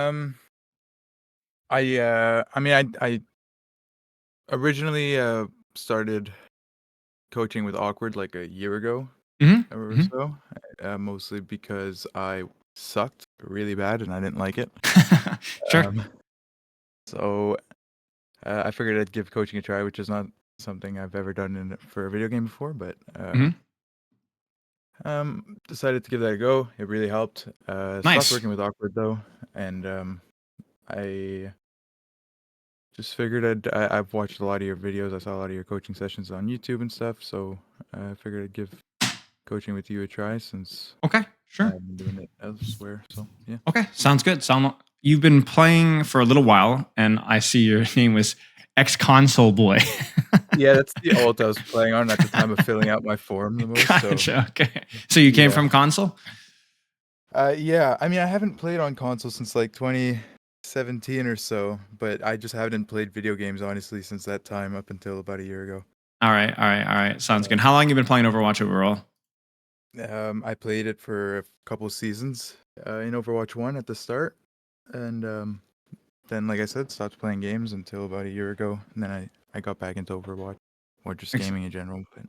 Um, I originally started coaching with Awkward like a year ago Mm-hmm. or Mm-hmm. so, mostly because I sucked really bad and I didn't like it. Sure. Um, so I figured I'd give coaching a try, which is not something I've ever done for a video game before, but Mm-hmm. decided to give that a go. It really helped. Stopped Nice. working with Awkward though, and I just figured I've watched a lot of your videos. I saw a lot of your coaching sessions on YouTube and stuff, so I figured I'd give coaching with you a try since Okay. Sure. I've been doing it elsewhere. So yeah. Okay. Sounds good. You've been playing for a little while, and I see your name was ex-console boy. Yeah, that's the alt I was playing on at the time of filling out my form the most. So Gotcha. Okay. So you came yeah. from console? Yeah. I mean, I haven't played on console since like 2017 or so, but I just haven't played video games honestly since that time up until about a year ago. All right. All right. All right. Sounds good. How long you been playing Overwatch overall? I played it for a couple seasons in Overwatch 1 at the start, and then, like I said, stopped playing games until about a year ago, and then I got back into Overwatch, or just Makes, gaming in general. But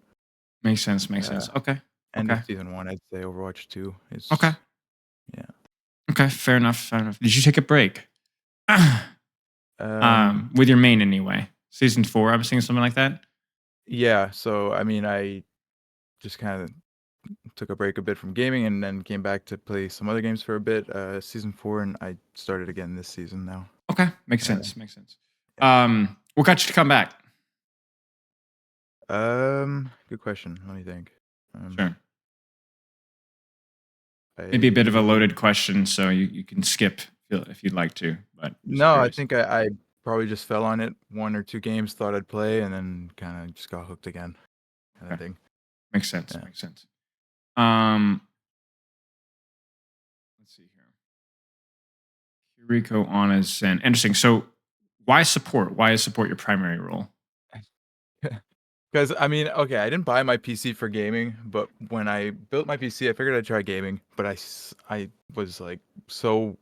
makes sense. Makes sense. Okay. end Okay. of season 1, I'd say Overwatch 2 is Okay. yeah. Okay. Fair enough. Fair enough. Did you take a break? Um, With your main anyway. Season 4, I'm seeing something like that. yeah. So I mean, I just kind of took a break a bit from gaming, and then came back to play some other games for a bit. Season 4, and I started again this season now. Okay. Makes sense. Makes sense. Yeah. What got you to come back? Good question. Let me think. Sure. Maybe a bit of a I loaded question, so you can skip if you'd like to. But just No, I curious. think I probably just fell on it. 1 or 2 games, thought I'd play, and then kind of just got hooked again, kind of Okay. thing. Makes sense. Yeah. Makes sense. Let's see here. Kiriko on is an interesting. So, why support? Why is support your primary role? Because I mean, okay, I didn't buy my PC for gaming, but when I built my PC, I figured I'd try gaming. But I was like so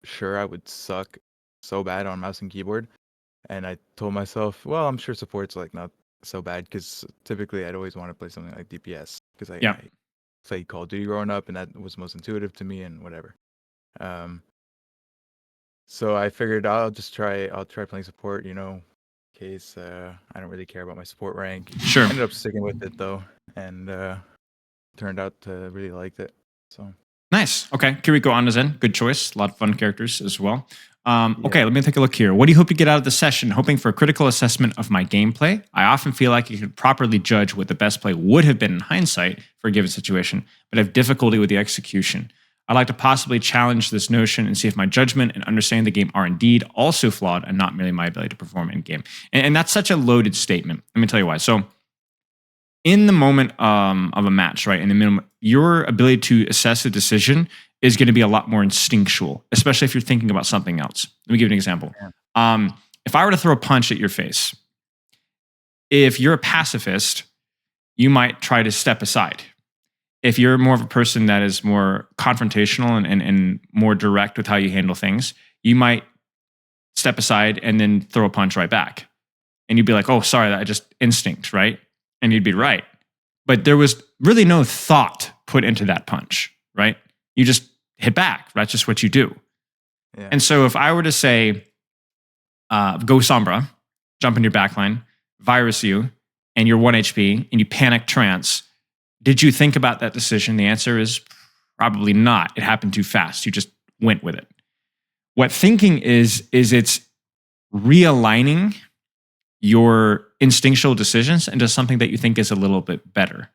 sure I would suck so bad on mouse and keyboard, and I told myself, well, I'm sure support's like not so bad because typically I'd always want to play something like DPS because Yeah. I played Call of Duty growing up, and that was most intuitive to me and whatever. So I figured I'll try playing support, in case I don't really care about my support rank. Sure. Ended up sticking with it though, and turned out to really like it. So Nice. Okay. Kiriko Anazen. Good choice. A lot of fun characters as well. Okay, yeah. let me take a look here. What do you hope to get out of the session? Hoping for a critical assessment of my gameplay. I often feel like you could properly judge what the best play would have been in hindsight for a given situation, but have difficulty with the execution. I'd like to possibly challenge this notion and see if my judgment and understanding the game are indeed also flawed and not merely my ability to perform in game. And that's such a loaded statement. Let me tell you why. So, in the moment of a match, right, in the minimum, your ability to assess a decision is going to be a lot more instinctual, especially if you're thinking about something else. Let me give you an example. Yeah. If I were to throw a punch at your face, if you're a pacifist, you might try to step aside. If you're more of a person that is more confrontational and more direct with how you handle things, you might step aside and then throw a punch right back. And you'd be like, oh, sorry, that just instinct, right? And you'd be right. But there was really no thought put into that punch, right? You just hit back. That's just what you do. Yeah. And so if I were to say, go Sombra, jump in your backline, virus you, and you're 1 HP, and you panic trance, did you think about that decision? The answer is probably not. It happened too fast. You just went with it. What thinking is it's realigning your instinctual decisions into something that you think is a little bit better.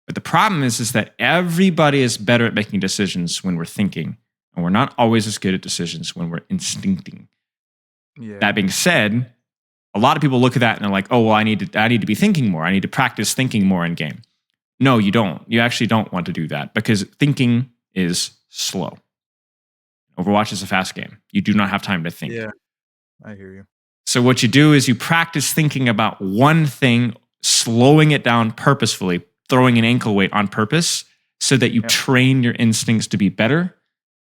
But the problem is that everybody is better at making decisions when we're thinking, and we're not always as good at decisions when we're instincting. Yeah. That being said, a lot of people look at that and they're like, oh, well, I need to be thinking more. I need to practice thinking more in game. No, you don't. You actually don't want to do that because thinking is slow. Overwatch is a fast game. You do not have time to think. Yeah, I hear you. So what you do is you practice thinking about one thing, slowing it down purposefully, throwing an ankle weight on purpose so that you train your instincts to be better.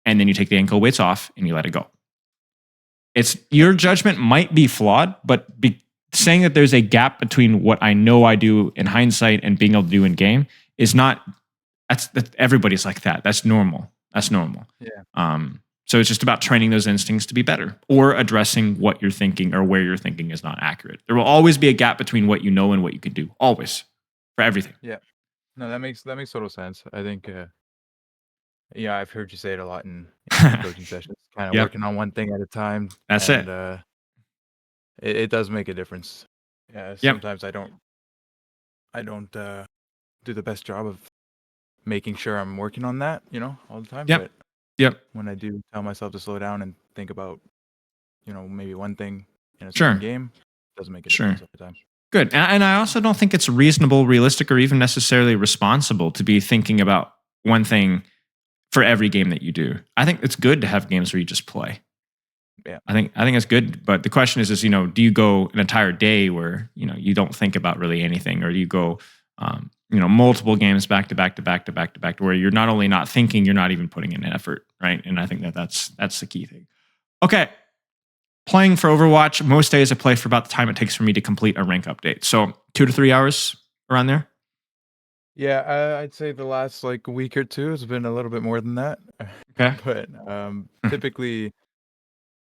And then you take the ankle weights off and you let it go. it's your judgment might be flawed, but saying that there's a gap between what I know I do in hindsight and being able to do in game is not. That's everybody's like that. That's normal. That's normal. Yeah. So it's just about training those instincts to be better, or addressing what you're thinking or where you're thinking is not accurate. There will always be a gap between what you know and what you can do. Always, for everything. Yeah. No, that makes total sense. I think yeah, I've heard you say it a lot in coaching sessions. Kind of Yep, working on one thing at a time, that's it. and it does make a difference. Yeah, Yep, sometimes I don't do the best job of making sure I'm working on that, all the time. yep, But yep. when I do tell myself to slow down and think about, maybe one thing in a certain Sure, game, it does make a sure. difference over time. Good. And I also don't think it's reasonable, realistic, or even necessarily responsible to be thinking about one thing for every game that you do. I think it's good to have games where you just play. Yeah. I think it's good. But the question is, do you go an entire day where, you don't think about really anything, or do you go, multiple games back to back to back to back to back, to where you're not only not thinking, you're not even putting in effort, right? And I think that's the key thing. Okay. Playing for Overwatch, most days I play for about the time it takes for me to complete a rank update. So 2 to 3 hours around there. Yeah, I'd say the last like week or two has been a little bit more than that. Okay. But typically,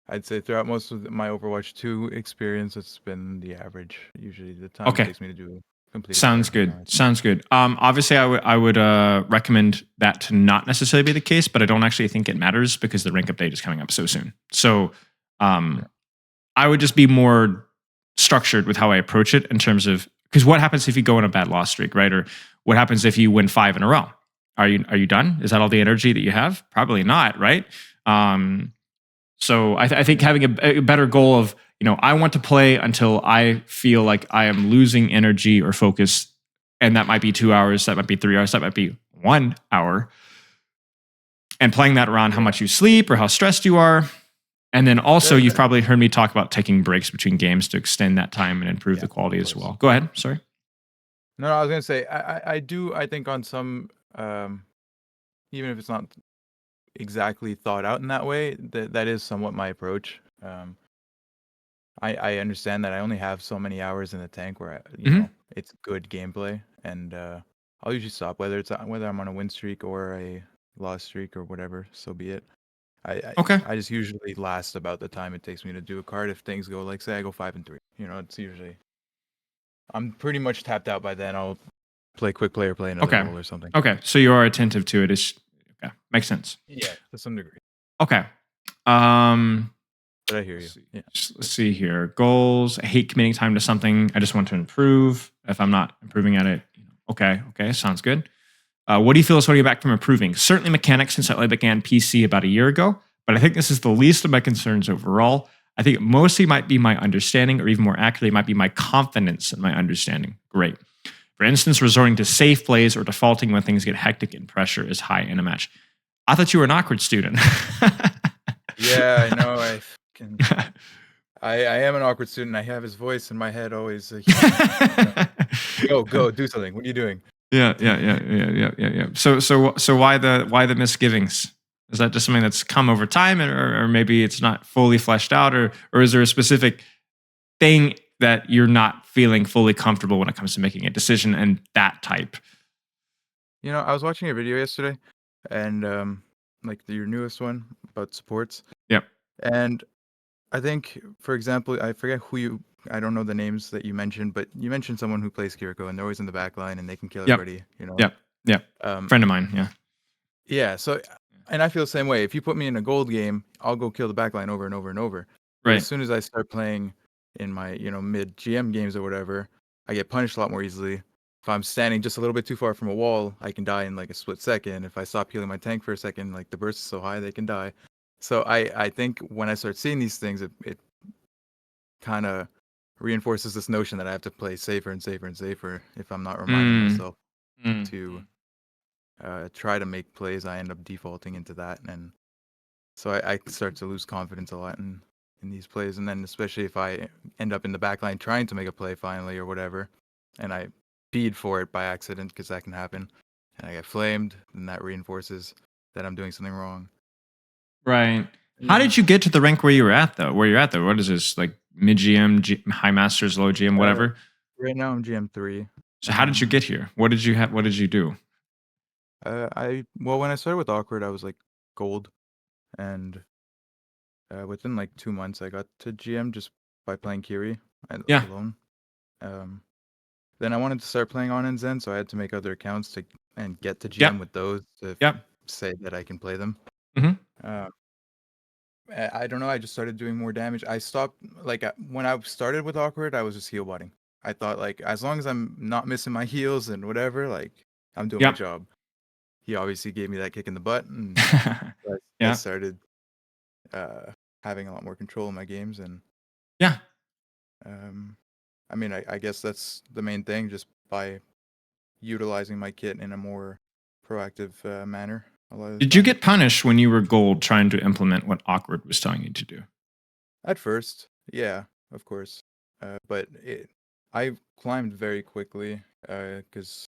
I'd say throughout most of my Overwatch 2 experience, it's been the average. Usually, the time it Okay. takes me to complete a Sounds card. good. Sounds good. Obviously, I would recommend that to not necessarily be the case, but I don't actually think it matters because the rank update is coming up so soon. So, I would just be more structured with how I approach it in terms of, because what happens if you go on a bad loss streak, right? Or what happens if you win 5 in a row? Are you done? Is that all the energy that you have? Probably not, right? So I think having a better goal of, I want to play until I feel like I am losing energy or focus, and that might be 2 hours, that might be 3 hours, that might be 1 hour, and playing that around how much you sleep or how stressed you are. And then also, you've probably heard me talk about taking breaks between games to extend that time and improve the quality as well. Go ahead. Sorry. No, I was gonna say I do. I think on some, even if it's not exactly thought out in that way, that is somewhat my approach. I understand that I only have so many hours in the tank where it's good gameplay, and I'll usually stop whether I'm on a win streak or a loss streak or whatever. So be it. Okay. I just usually last about the time it takes me to do a card. If things go like, say I go 5-3, it's usually I'm pretty much tapped out by then. I'll play quick play or play another Okay. role or something. Okay. So you are attentive to it. Okay. Makes sense. Yeah, to some degree. Okay. But I hear you. Yeah. Let's see here. Goals. I hate committing time to something. I just want to improve. If I'm not improving at it, okay. Sounds good. What do you feel is holding you back from improving? Certainly mechanics, since I only began PC about a year ago, but I think this is the least of my concerns overall. I think it mostly might be my understanding, or even more accurately, it might be my confidence in my understanding. Great. For instance, resorting to safe plays or defaulting when things get hectic and pressure is high in a match. I thought you were an awkward student. Yeah, I know. I am an awkward student. I have his voice in my head always. Go, do something. What are you doing? Yeah. So why the misgivings? Is that just something that's come over time, or maybe it's not fully fleshed out, or is there a specific thing that you're not feeling fully comfortable when it comes to making a decision and that type? I was watching a video yesterday, and like your newest one about supports. Yep. And I think, for example, I forget I don't know the names that you mentioned, but you mentioned someone who plays Kiriko, and they're always in the back line, and they can kill everybody. Yep. Friend of mine. Yeah. Yeah. So, and I feel the same way. If you put me in a gold game, I'll go kill the back line over and over and over. But Right. as soon as I start playing in my, mid GM games or whatever, I get punished a lot more easily. If I'm standing just a little bit too far from a wall, I can die in like a split second. If I stop healing my tank for a second, like the burst is so high, they can die. So I think when I start seeing these things, it kind of reinforces this notion that I have to play safer and safer and safer. If I'm not reminding myself to try to make plays, I end up defaulting into that, and so I start to lose confidence a lot in these plays. And then especially if I end up in the back line trying to make a play finally or whatever, and I feed for it by accident, because that can happen, and I get flamed, then that reinforces that I'm doing something wrong. Right. How Yeah. did you get to the rank where you were at though? Where you're at though? What is this like mid GM, high masters, low GM, Uh, whatever? right now I'm GM3. So how did you get here? What did you have? What did you do? Well, when I started with Awkward, I was like gold, and within like 2 months, I got to GM just by playing Kiri Yeah. alone. Um, then I wanted to start playing on and Zen, so I had to make other accounts and get to GM Yep. with those to Yep. say that I can play them. Hmm. Uh, I don't know. I just started doing more damage. I stopped like when I started with Awkward, I was just heal botting. I thought like as long as I'm not missing my heals and whatever, like I'm doing my Yep. job. He obviously gave me that kick in the butt, and I Yeah. started having a lot more control in my games. And Yeah. um, I mean, I guess that's the main thing, just by utilizing my kit in a more proactive manner a lot of the Did you time. get punished when you were gold trying to implement what Awkward was telling you to do? At first, yeah, of course, but I climbed very quickly because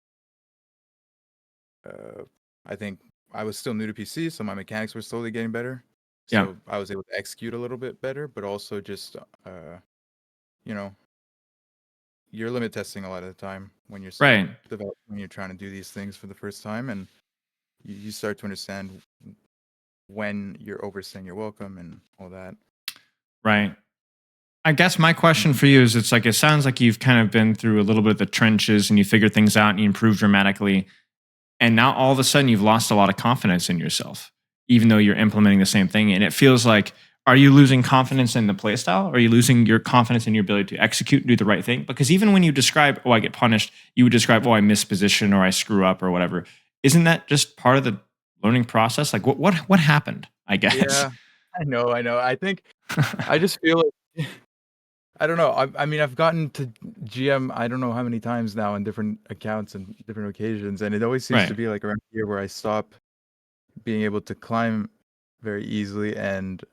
I think I was still new to PC, so my mechanics were slowly getting better. Yeah. So I was able to execute a little bit better, but also just you know, you're limit testing a lot of the time when you're Right. when you're trying to do these things for the first time, and you start to understand when you're overstaying your welcome and all that. Right. I guess my question for you is it's like it sounds like you've kind of been through a little bit of the trenches and you figured things out and you improved dramatically. And now all of a sudden you've lost a lot of confidence in yourself, even though you're implementing the same thing. And it feels like, are you losing confidence in the playstyle? Or are you losing your confidence in your ability to execute and do the right thing? Because even when you describe, oh, I get punished, you would describe, oh, I miss position or I screw up or whatever. Isn't that just part of the learning process? Like what happened, I guess? Yeah, I know. I think I just feel like I don't know. I mean, I've gotten to GM I don't know how many times now on different accounts and different occasions, and it always seems to Right. be like around here where I stop being able to climb very easily, and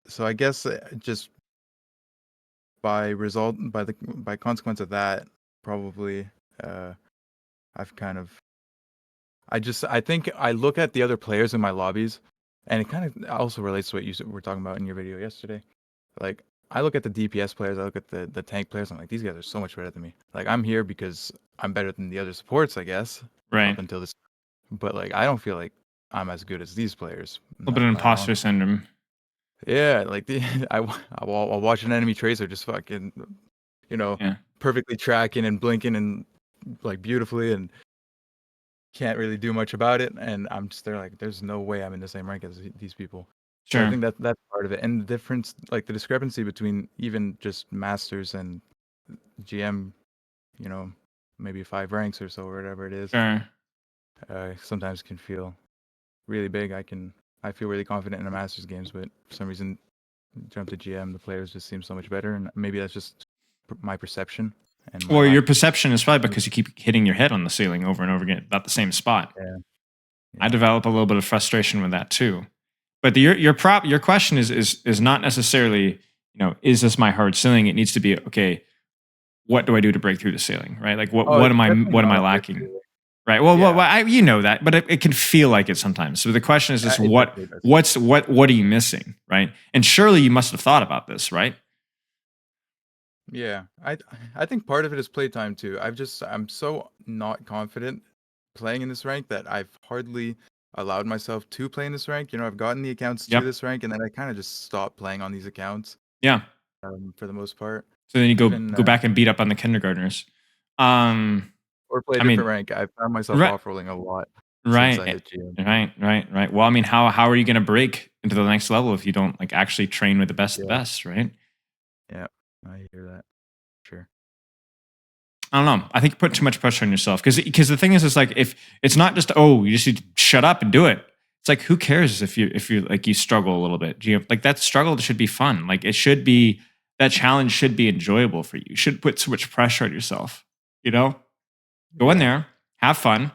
so I guess just by consequence of that, probably uh, I've kind of I think I look at the other players in my lobbies, and it kind of also relates to what were talking about in your video yesterday. Like, I look at the DPS players, I look at the tank players, I'm like, these guys are so much better than me. Like, I'm here because I'm better than the other supports, I guess, Right. up until this. But like, I don't feel like I'm as good as these players. A little bit of Not at all. imposter syndrome. Yeah, like I'll watch an enemy tracer just fucking, you know, Yeah. perfectly tracking and blinking and like beautifully, and can't really do much about it. And I'm just there like, there's no way I'm in the same rank as these people. So I Sure. think that's part of it, and the difference, like the discrepancy between even just masters and GM, you know, maybe 5 ranks or so, or whatever it is, Sure. sometimes can feel really big. I feel really confident in the masters games, but for some reason, jump to GM, the players just seem so much better, and maybe that's just my perception and my Well, lack. your perception is probably because you keep hitting your head on the ceiling over and over again about the same spot. Yeah, I yeah, develop a little bit of frustration with that too. But your question is not necessarily, is this my hard ceiling? It needs to be, okay, what do I do to break through the ceiling, right? Like oh, what it's am I definitely what am not I a hard lacking? feeling. Right. Well, Yeah, you know that, but it can feel like it sometimes. So the question is just it definitely does. what are you missing, right? And surely you must have thought about this, right? Yeah, I think part of it is playtime too. I'm so not confident playing in this rank that I've hardly allowed myself to play in this rank. You know, I've gotten the accounts to Yep. this rank, and then I kind of just stopped playing on these accounts Yeah. for the most part. So then you Even go back and beat up on the kindergartners. or play a I different mean, rank. I found myself right, off rolling a lot since I right, hit GM. right. Well, I mean, how are you going to break into the next level if you don't like actually train with the best of the Yeah, best, right? yeah, I hear that. Sure. I don't know. I think you put too much pressure on yourself because the thing is like if it's not just you just need to shut up and do it. It's like who cares if you like you struggle a little bit? Like that struggle should be fun. Like it should be that challenge should be enjoyable for you. You shouldn't put so much pressure on yourself. You know, go in Yeah, there, have fun,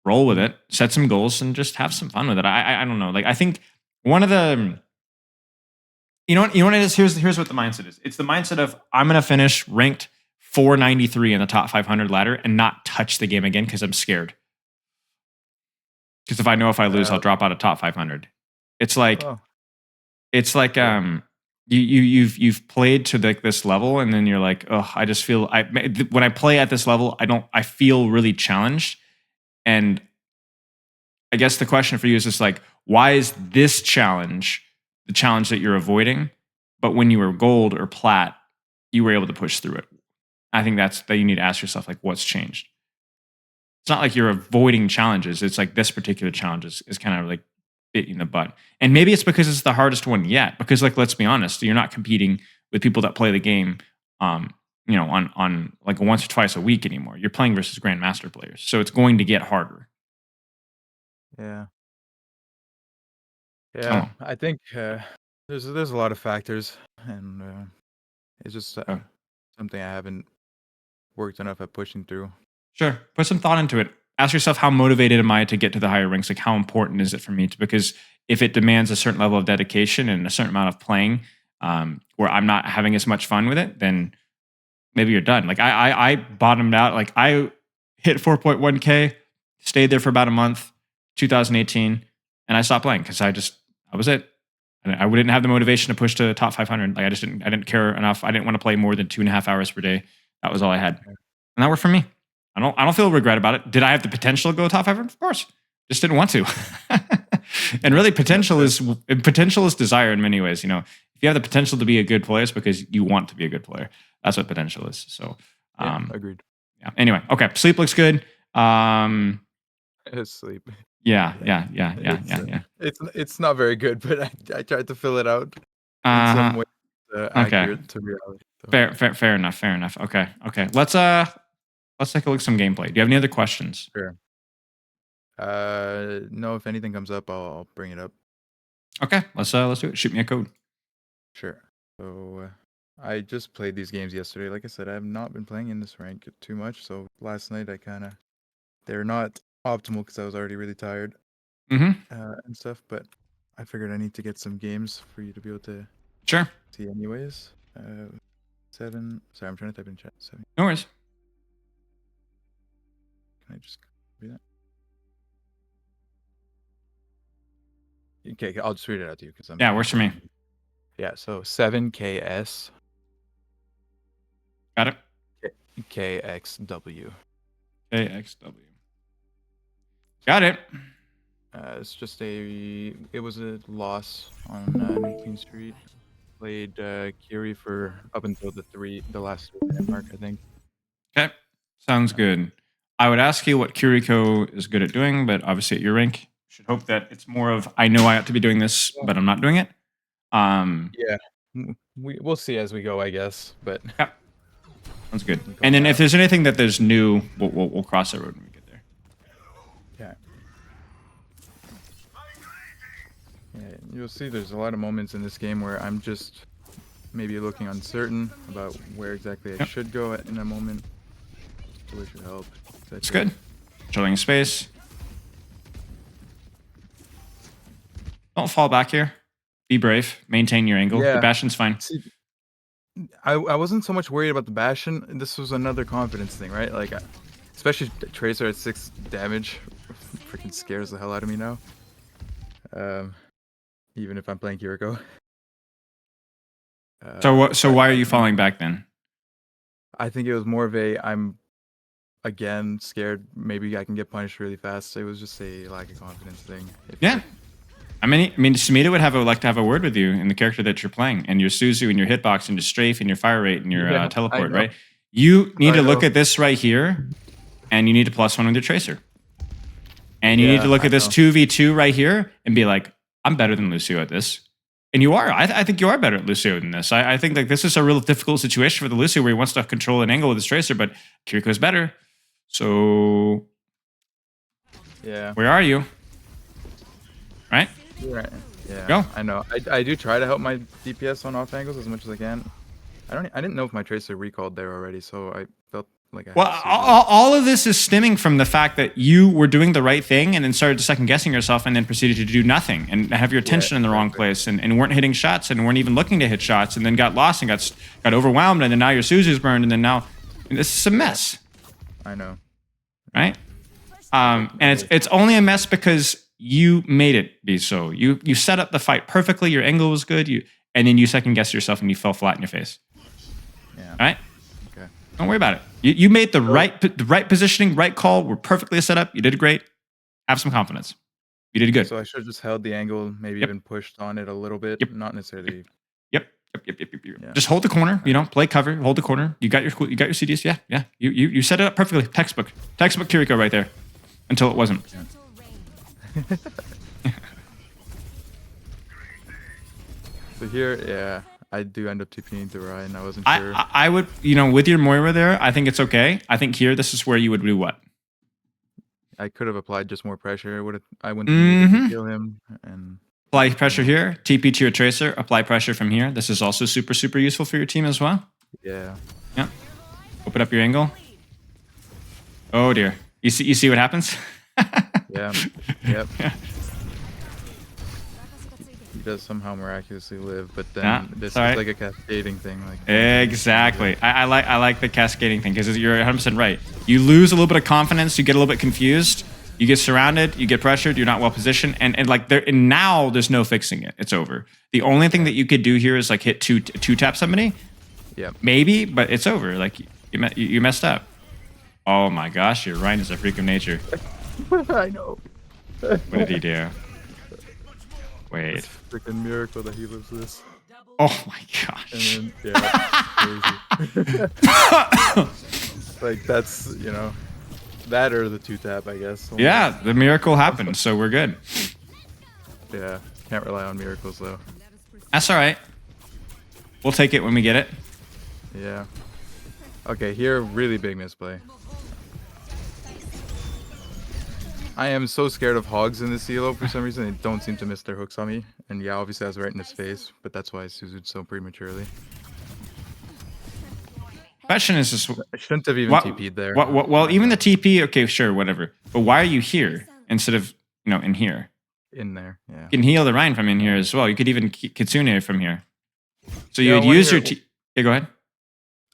roll with it, set some goals, and just have some fun with it. I don't know. Like I think one of the you know what it is. Here's what the mindset is. It's the mindset of I'm gonna finish ranked 493 in the top 500 ladder and not touch the game again because I'm scared. Because if I know if I lose, I'll uh, drop out of top 500. It's like well, It's like you've played to like this level, and then you're like, oh, I just feel when I play at this level, I feel really challenged. And I guess the question for you is just like, why is this challenge the challenge that you're avoiding? But when you were gold or plat, you were able to push through it. I think that you need to ask yourself, like, what's changed? It's not like you're avoiding challenges. It's like this particular challenge is kind of like bit you in the butt. And maybe it's because it's the hardest one yet. Because, like, let's be honest, you're not competing with people that play the game, on like once or twice a week anymore. You're playing versus Grandmaster players, so it's going to get harder. Yeah. Oh, Yeah. I think there's a lot of factors, and it's just oh, something I haven't worked enough at pushing through. sure. Put some thought into it. Ask yourself, how motivated am I to get to the higher ranks? Like, how important is it for me to? Because if it demands a certain level of dedication and a certain amount of playing, where I'm not having as much fun with it, then maybe you're done. Like I bottomed out. Like I hit 4.1K, stayed there for about a month, 2018, and I stopped playing because I was it. And I didn't have the motivation to push to top 500. Like I didn't care enough. I didn't want to play more than 2.5 hours per day. That was all I had, and that worked for me. I don't feel regret about it. Did I have the potential to go top 500? Of course, just didn't want to. And really, potential is desire in many ways. You know, if you have the potential to be a good player, it's because you want to be a good player. That's what potential is. So, Agreed. yeah. Anyway, okay. Sleep looks good. Sleep. Yeah. It's not very good, but I tried to fill it out in some way Okay. accurate to reality. So. Fair enough. Okay. Let's take a look at some gameplay. Do you have any other questions? Sure. No. If anything comes up, I'll bring it up. Okay. Let's do it. Shoot me a code. Sure. So I just played these games yesterday. Like I said, I have not been playing in this rank too much. So last night they're not optimal because I was already really tired and stuff. But I figured I need to get some games for you to be able to Sure. see anyways. 7. Sorry, I'm trying to type in chat. 7. No worries. Can I just copy that? Okay, I'll just read it out to you because works for me. Yeah, so 7KS Got it. KXW. KXW. Got it. It's just it was a loss on New Queen Street. Played Kiri for up until the last 3-minute mark, I think. Okay. Sounds good. I would ask you what Kiriko is good at doing, but obviously at your rank, should hope that it's more of, I know I ought to be doing this, but I'm not doing it. Yeah, we'll see as we go, I guess. But yeah, sounds good. And then if there's anything that there's new, we'll cross that road when we get there. Yeah. Yeah, you'll see. There's a lot of moments in this game where I'm just maybe looking uncertain about where exactly I should go in a moment. So it should help. It's good. Controlling space. Don't fall back here. Be brave. Maintain your angle. Yeah. The Bastion's fine. See, I wasn't so much worried about the Bastion. This was another confidence thing, right? Like, especially Tracer at 6 damage, freaking scares the hell out of me now. Even if I'm playing Kiriko. So why are you falling back then? I think it was more of I'm again scared. Maybe I can get punished really fast. It was just a lack of confidence thing. Yeah. I mean, Sumida would like to have a word with you in the character that you're playing, and your Suzu, and your hitbox, and your strafe, and your fire rate, and your teleport, right? You need to look at this right here, and you need to +1 with your Tracer. And you need to look at this 2v2 right here and be like, I'm better than Lucio at this. And you are. I think you are better at Lucio than this. I think like this is a real difficult situation for the Lucio where he wants to control an angle with his Tracer, but Kiriko is better. So, yeah, where are you? Right? Right. Yeah. Go. I know. I do try to help my DPS on off angles as much as I can. I didn't know if my Tracer recalled there already, so I felt like I. Well, all of this is stemming from the fact that you were doing the right thing and then started second guessing yourself and then proceeded to do nothing and have your attention in the wrong place and weren't hitting shots and weren't even looking to hit shots and then got lost and got overwhelmed and then now your Suzu's burned and then now this is a mess. I know. Right? And it's only a mess because you made it be so. You set up the fight perfectly. Your angle was good. And then you second guessed yourself and you fell flat in your face. Yeah. All right. Okay. Don't worry about it. You made the right positioning, right call. We're perfectly set up. You did great. Have some confidence. You did good. So I should have just held the angle, maybe Yep. even pushed on it a little bit, Yep. not necessarily. Yep. Yeah. Just hold the corner. Play cover. Hold the corner. You got your CDs. Yeah. You set it up perfectly. Textbook Kiriko right there. Until it wasn't. Yeah. So here, yeah, I do end up TPing to Ryan. I wasn't sure. I would, with your Moira there, I think it's okay. I think here, this is where you would do what? I could have applied just more pressure. I wouldn't need to kill him. And apply pressure here. TP to your tracer. Apply pressure from here. This is also super, super useful for your team as well. Yeah. Yeah. Open up your angle. Oh dear. You see what happens? Yeah. Yep. Yeah. He does somehow miraculously live, but then this is like a cascading thing. Like exactly. I like the cascading thing because you're 100% right. You lose a little bit of confidence. You get a little bit confused. You get surrounded. You get pressured. You're not well positioned. And now there's no fixing it. It's over. The only thing that you could do here is like hit two tap somebody. Yeah. Maybe, but it's over. Like you messed up. Oh my gosh, your Ryan is a freak of nature. I know. What did he do? Wait. It's a freaking miracle that he lives this. Oh my gosh. And then, yeah, crazy. Like that's, that or the 2-tap, I guess. Yeah, the miracle happened, so we're good. Yeah, can't rely on miracles though. That's all right. We'll take it when we get it. Yeah. Okay, here, really big misplay. I am so scared of hogs in this elo for some reason. They don't seem to miss their hooks on me. And yeah, obviously I was right in his face, but that's why I Suzu'd so prematurely. Question is just... I shouldn't have even TP'd there. Well, even the TP, okay, sure, whatever. But why are you here instead of, in here? In there, yeah. You can heal the Rhine from in here as well. You could even Kitsune from here. So you would use your... Yeah, go ahead.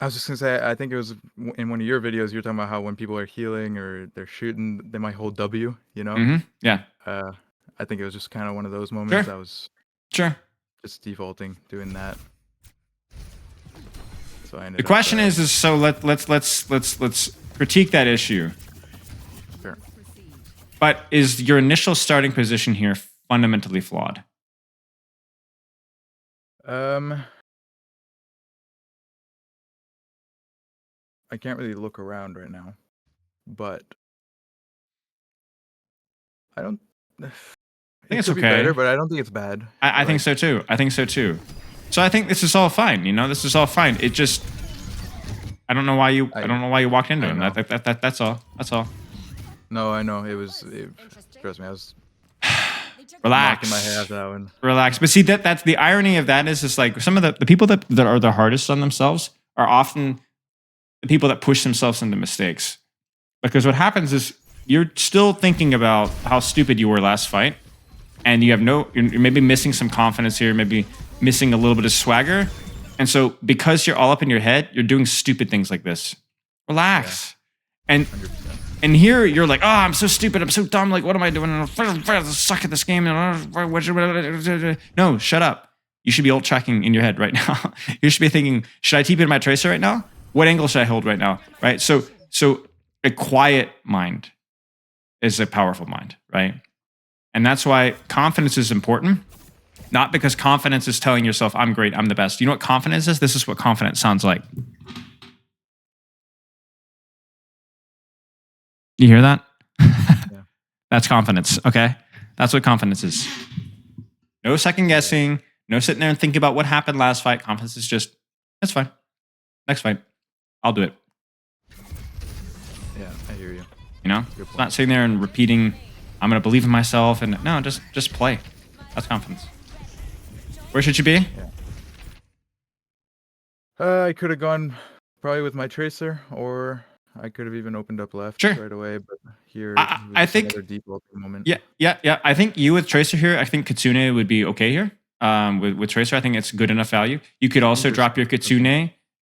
I was just going to say, I think it was in one of your videos, you were talking about how when people are healing or they're shooting, they might hold W, Mm-hmm. Yeah. I think it was just kind of one of those moments. Sure. I was just defaulting, doing that. So I ended the question is so let's critique that issue. Sure. But is your initial starting position here fundamentally flawed? I can't really look around right now, but I don't. I think it's okay. Better, but I don't think it's bad. I think so too. So I think this is all fine. This is all fine. It just, I don't know why you walked into him. That's all. No, I know trust me, I was relax. knocking my head off that one. Relax. But see that's the irony of that is just like some of the people that are the hardest on themselves are often the people that push themselves into mistakes. Because what happens is you're still thinking about how stupid you were last fight, and you're maybe missing some confidence here, maybe missing a little bit of swagger. And so because you're all up in your head, you're doing stupid things like this. Relax. Yeah. And 100%. And here you're like, oh, I'm so stupid, I'm so dumb, like what am I doing? I suck at this game. No, shut up. You should be alt tracking in your head right now. You should be thinking, should I TP in my tracer right now? What angle should I hold right now? Right? So a quiet mind is a powerful mind, right? And that's why confidence is important. Not because confidence is telling yourself, I'm great, I'm the best. You know what confidence is? This is what confidence sounds like. You hear that? Yeah. That's confidence, okay? That's what confidence is. No second guessing, no sitting there and thinking about what happened last fight. Confidence is just, that's fine. Next fight, I'll do it. Yeah, I hear you. It's not sitting there and repeating, I'm going to believe in myself. And no, just play. That's confidence. Where should you be? Yeah. I could have gone probably with my tracer, or I could have even opened up left right away. But here, I think default at the moment. Yeah. I think you with tracer here. I think Kitsune would be okay here. With tracer, I think it's good enough value. You could also drop your Kitsune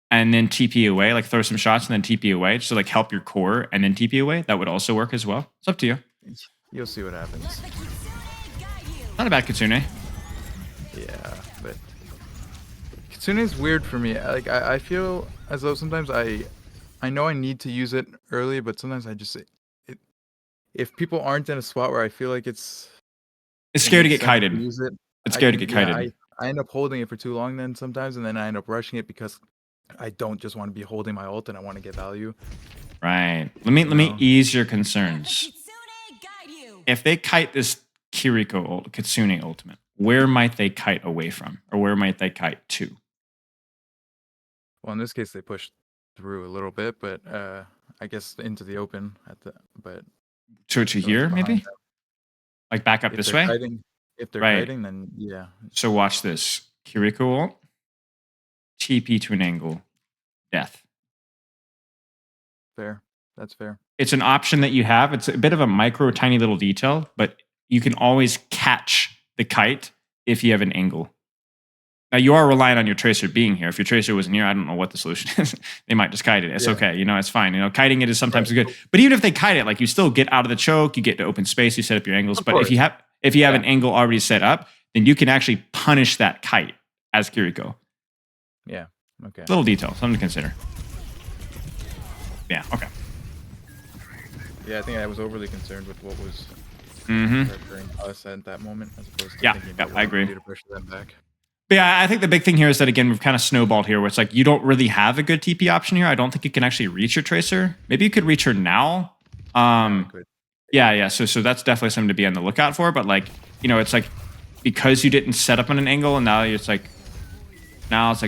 and then TP away, like throw some shots and then TP away, so like help your core and then TP away. That would also work as well. It's up to you. You'll see what happens. Not a bad Kitsune. Yeah, but Kitsune is weird for me. Like I feel as though sometimes I know I need to use it early, but sometimes I just if people aren't in a spot where I feel like It's it scared to makes get sense kited. use it, It's I scared to can get yeah kited. I end up holding it for too long then sometimes, and then I end up rushing it because I don't just want to be holding my ult and I want to get value. Right. Let me know? ease your concerns. If they kite this Kiriko Kitsune ultimate, where might they kite away from, or where might they kite to? Well, in this case, they pushed through a little bit, but I guess into the open but To unless here, behind maybe? them. Like back up If this they're way? kiting, Right. then yeah. So watch this. Kiriko ult, TP to an angle, death. Fair. That's fair. It's an option that you have. It's a bit of a micro, tiny little detail, but you can always catch the kite if you have an angle. Now, you are relying on your tracer being here. If your tracer wasn't here, I don't know what the solution is. They might just kite it. It's okay. It's fine. Kiting it is sometimes good. But even if they kite it, like you still get out of the choke, you get to open space, you set up your angles. Of But course. if you have an angle already set up, then you can actually punish that kite as Kiriko. Yeah. Okay. Little detail, something to consider. Yeah, okay. Yeah, I think I was overly concerned with what was Mm-hmm. pressuring us at that moment, as opposed to Yeah, thinking yeah, about I what we agree. do to pressure them back. But yeah, I think the big thing here is that, again, we've kind of snowballed here where it's like you don't really have a good TP option here. I don't think you can actually reach your tracer. Maybe you could reach her now. Yeah. So that's definitely something to be on the lookout for. But it's like because you didn't set up on an angle, and now it's like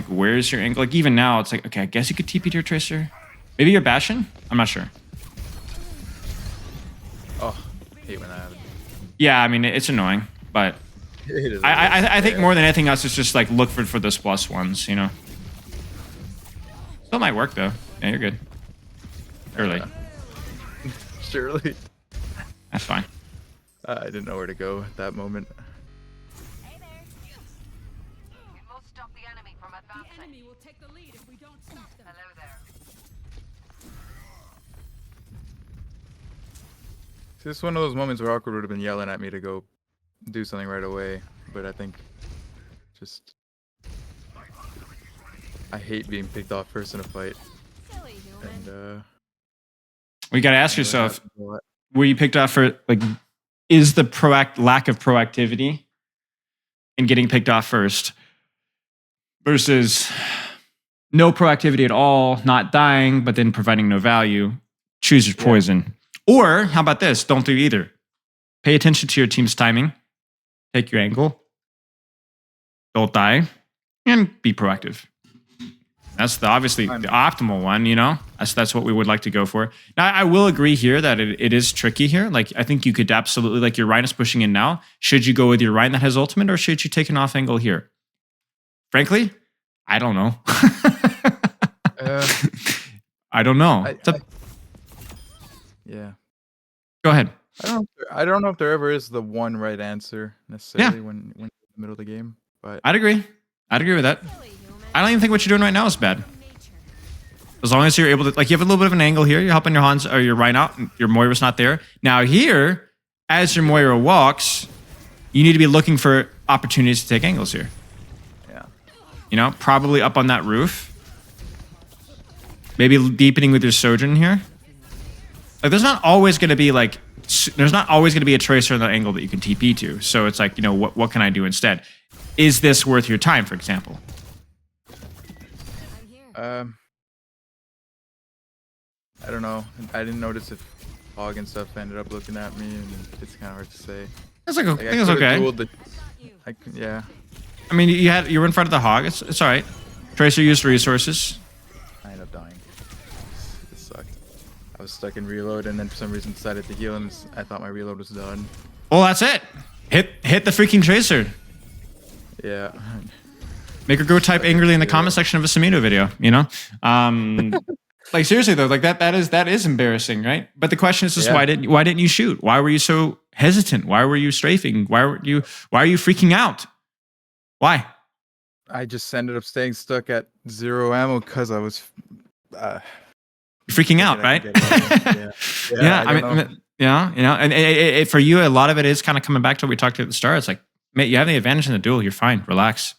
where's your angle? Like even now, it's like, okay, I guess you could TP to your tracer. Maybe you're bashing? I'm not sure. Oh, hate when that happens. Yeah, I mean it's annoying, but I think more than anything else, it's just like look for those plus ones, Still might work though. Yeah, you're good. Early. Surely. That's fine. I didn't know where to go at that moment. Hey there. We must stop the enemy from advancing. The enemy will take the lead if we don't stop them. Hello there. This is one of those moments where Awkward would have been yelling at me to go do something right away, but I think just I hate being picked off first in a fight, Silly human. and Well, you got to ask yourself, were you picked off for is the lack of proactivity in getting picked off first versus no proactivity at all, not dying, but then providing no value? Choose your poison. Or how about this? Don't do either. Pay attention to your team's timing. Take your angle. Don't die. And be proactive. That's obviously the optimal one, That's what we would like to go for. Now, I will agree here that it is tricky here. I think you could absolutely, your Rhine is pushing in now. Should you go with your Rhine that has ultimate, or should you take an off angle here? Frankly, I don't know. I don't know. yeah. Go ahead. I don't know if there ever is the one right answer necessarily when you're in the middle of the game, but I'd agree with that. I don't even think what you're doing right now is bad. As long as you're able to, you have a little bit of an angle here. You're helping your Hans or your Rhine out. And your Moira's not there. Now here, as your Moira walks, you need to be looking for opportunities to take angles here. Yeah. Probably up on that roof. Maybe deepening with your Sojourn here. There's not always going to be a tracer in the angle that you can TP to. So it's what can I do instead? Is this worth your time, for example? I don't know. I didn't notice if Hog and stuff ended up looking at me, and it's kind of hard to say. I think it's okay. Yeah. I mean, you were in front of the Hog. It's all right. Tracer used resources. I ended up dying. It sucked. I was stuck in reload, and then for some reason decided to heal, and I thought my reload was done. Well, that's it. Hit the freaking tracer. Yeah. Make her go type angrily in the comment section of a Samito video. Seriously though, that is embarrassing, right? But the question is just why didn't you shoot? Why were you so hesitant? Why were you strafing? Why are you freaking out? Why? I just ended up staying stuck at 0 ammo because I was freaking out, right? Yeah. I mean, and for you, a lot of it is kind of coming back to what we talked about at the start. It's Mate, you have the advantage in the duel. You're fine. Relax.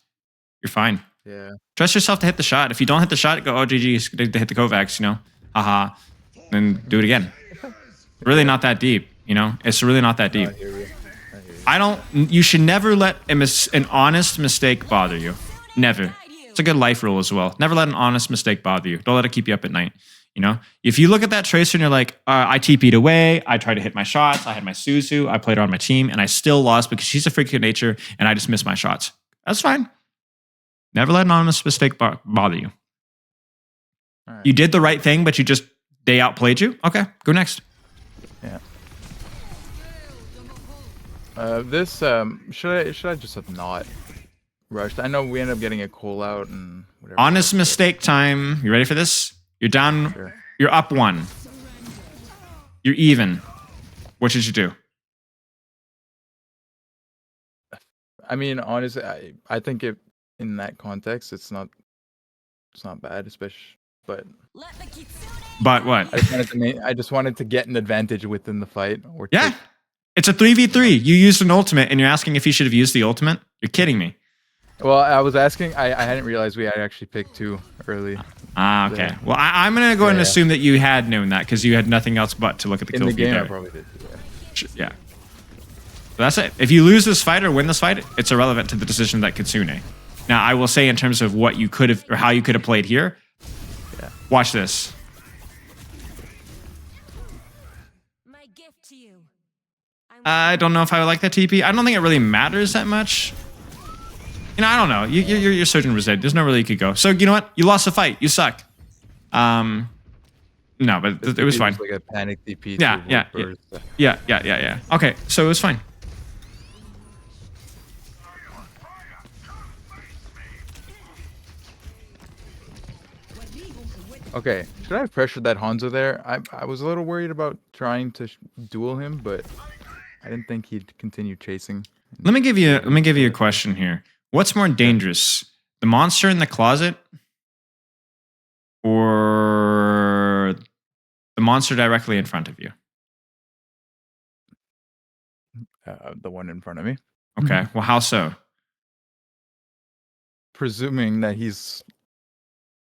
You're fine. Yeah. Trust yourself to hit the shot. If you don't hit the shot, go, oh, GG, to hit the Kovacs, you know? Haha. Then do it again. Really not that deep, you know? It's really not that deep. I hear you. You should never let an honest mistake bother you. Never. It's a good life rule as well. Never let an honest mistake bother you. Don't let it keep you up at night. You know, if you look at that tracer and you're like, I TP'd away, I tried to hit my shots, I had my Suzu, I played her on my team, and I still lost because she's a freak of nature and I just missed my shots. That's fine. Never let an honest mistake bother you. Right. You did the right thing, but they outplayed you. Okay, go next. Yeah. Should I just have not rushed? I know we ended up getting a call out and whatever. Honest mistake time. You ready for this? You're down. Sure. You're up 1. You're even. What should you do? I mean, honestly, I think in that context, it's not bad, especially. But But what? I just wanted to get an advantage within the fight. Or Yeah. It's a 3v3. You used an ultimate and you're asking if you should have used the ultimate? You're kidding me. Well, I was asking. I hadn't realized we had actually picked 2 early. Ah, okay. Well, I'm going to go and assume that you had known that because you had nothing else but to look at the In kill the feed game, I there. probably did. Yeah. So that's it. If you lose this fight or win this fight, it's irrelevant to the decision that Kitsune. Now, I will say in terms of what you could have or how you could have played here, watch this. My gift to you. I don't know if I would like that TP. I don't think it really matters that much. You know, I don't know. You're certain resilient. There's no really you could go. So you know what? You lost the fight. You suck. No, but it was fine. Like a panic DP. Yeah. Okay, so it was fine. Okay, should I have pressured that Hanzo there? I was a little worried about trying to duel him, but I didn't think he'd continue chasing. Let me give you a question here. What's more dangerous, the monster in the closet, or the monster directly in front of you? The one in front of me. Okay. Well, how so? Presuming that he's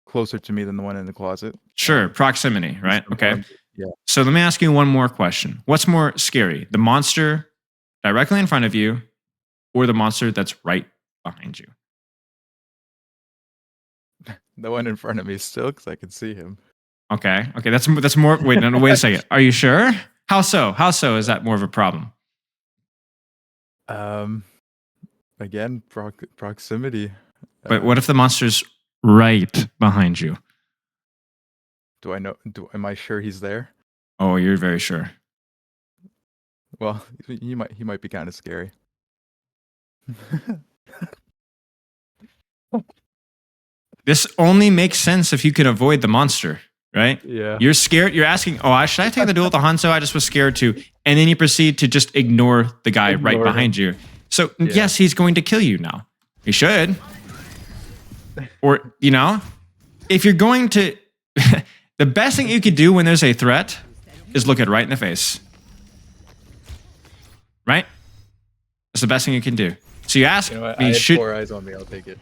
closer to me than the one in the closet. Sure, proximity, right? Okay. Yeah. So let me ask you one more question. What's more scary, the monster directly in front of you, or the monster that's right behind you? The one in front of me still, because I can see him. Okay. That's more. Wait, no, wait a second. Are you sure? How so? How so is that more of a problem? Again, proximity. But what if the monster's right behind you? Do I know? Am I sure he's there? Oh, you're very sure. Well, he might be kind of scary. This only makes sense if you can avoid the monster, right? Yeah. You're scared. You're asking, should I take the duel with the Hanzo? I just was scared to. And then you proceed to just ignore the guy right behind you. So, yes, he's going to kill you now. He should. Or, you know, if you're going to... the best thing you could do when there's a threat is look it right in the face. Right? That's the best thing you can do. So you ask You know what? me, I had 4 eyes on me. I'll take it.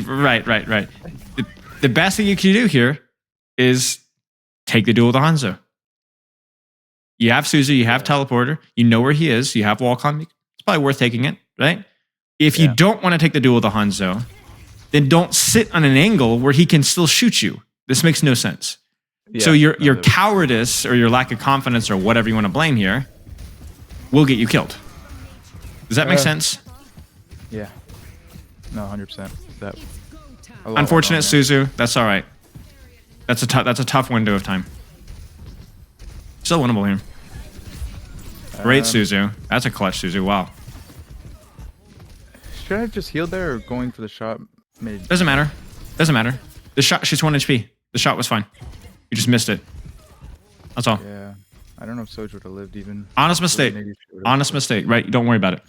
Right. The best thing you can do here is take the duel with the Hanzo. You have Suzu, you have Teleporter, you know where he is, you have Wallcom. It's probably worth taking it, right? If you don't want to take the duel with the Hanzo, then don't sit on an angle where he can still shoot you. This makes no sense. Yeah, so your cowardice or your lack of confidence or whatever you want to blame here will get you killed. Does that make sense? Yeah. No, 100%. That. Unfortunate, Suzu. That's all right. That's a tough window of time. Still winnable here. Great, Suzu. That's a clutch, Suzu. Wow. Should I have just healed there or going for the shot? Doesn't matter. Doesn't matter. The shot. She's 1 HP. The shot was fine. You just missed it. That's all. Yeah. I don't know if Soj would have lived even. Honest mistake. Honest mistake. Right. Don't worry about it.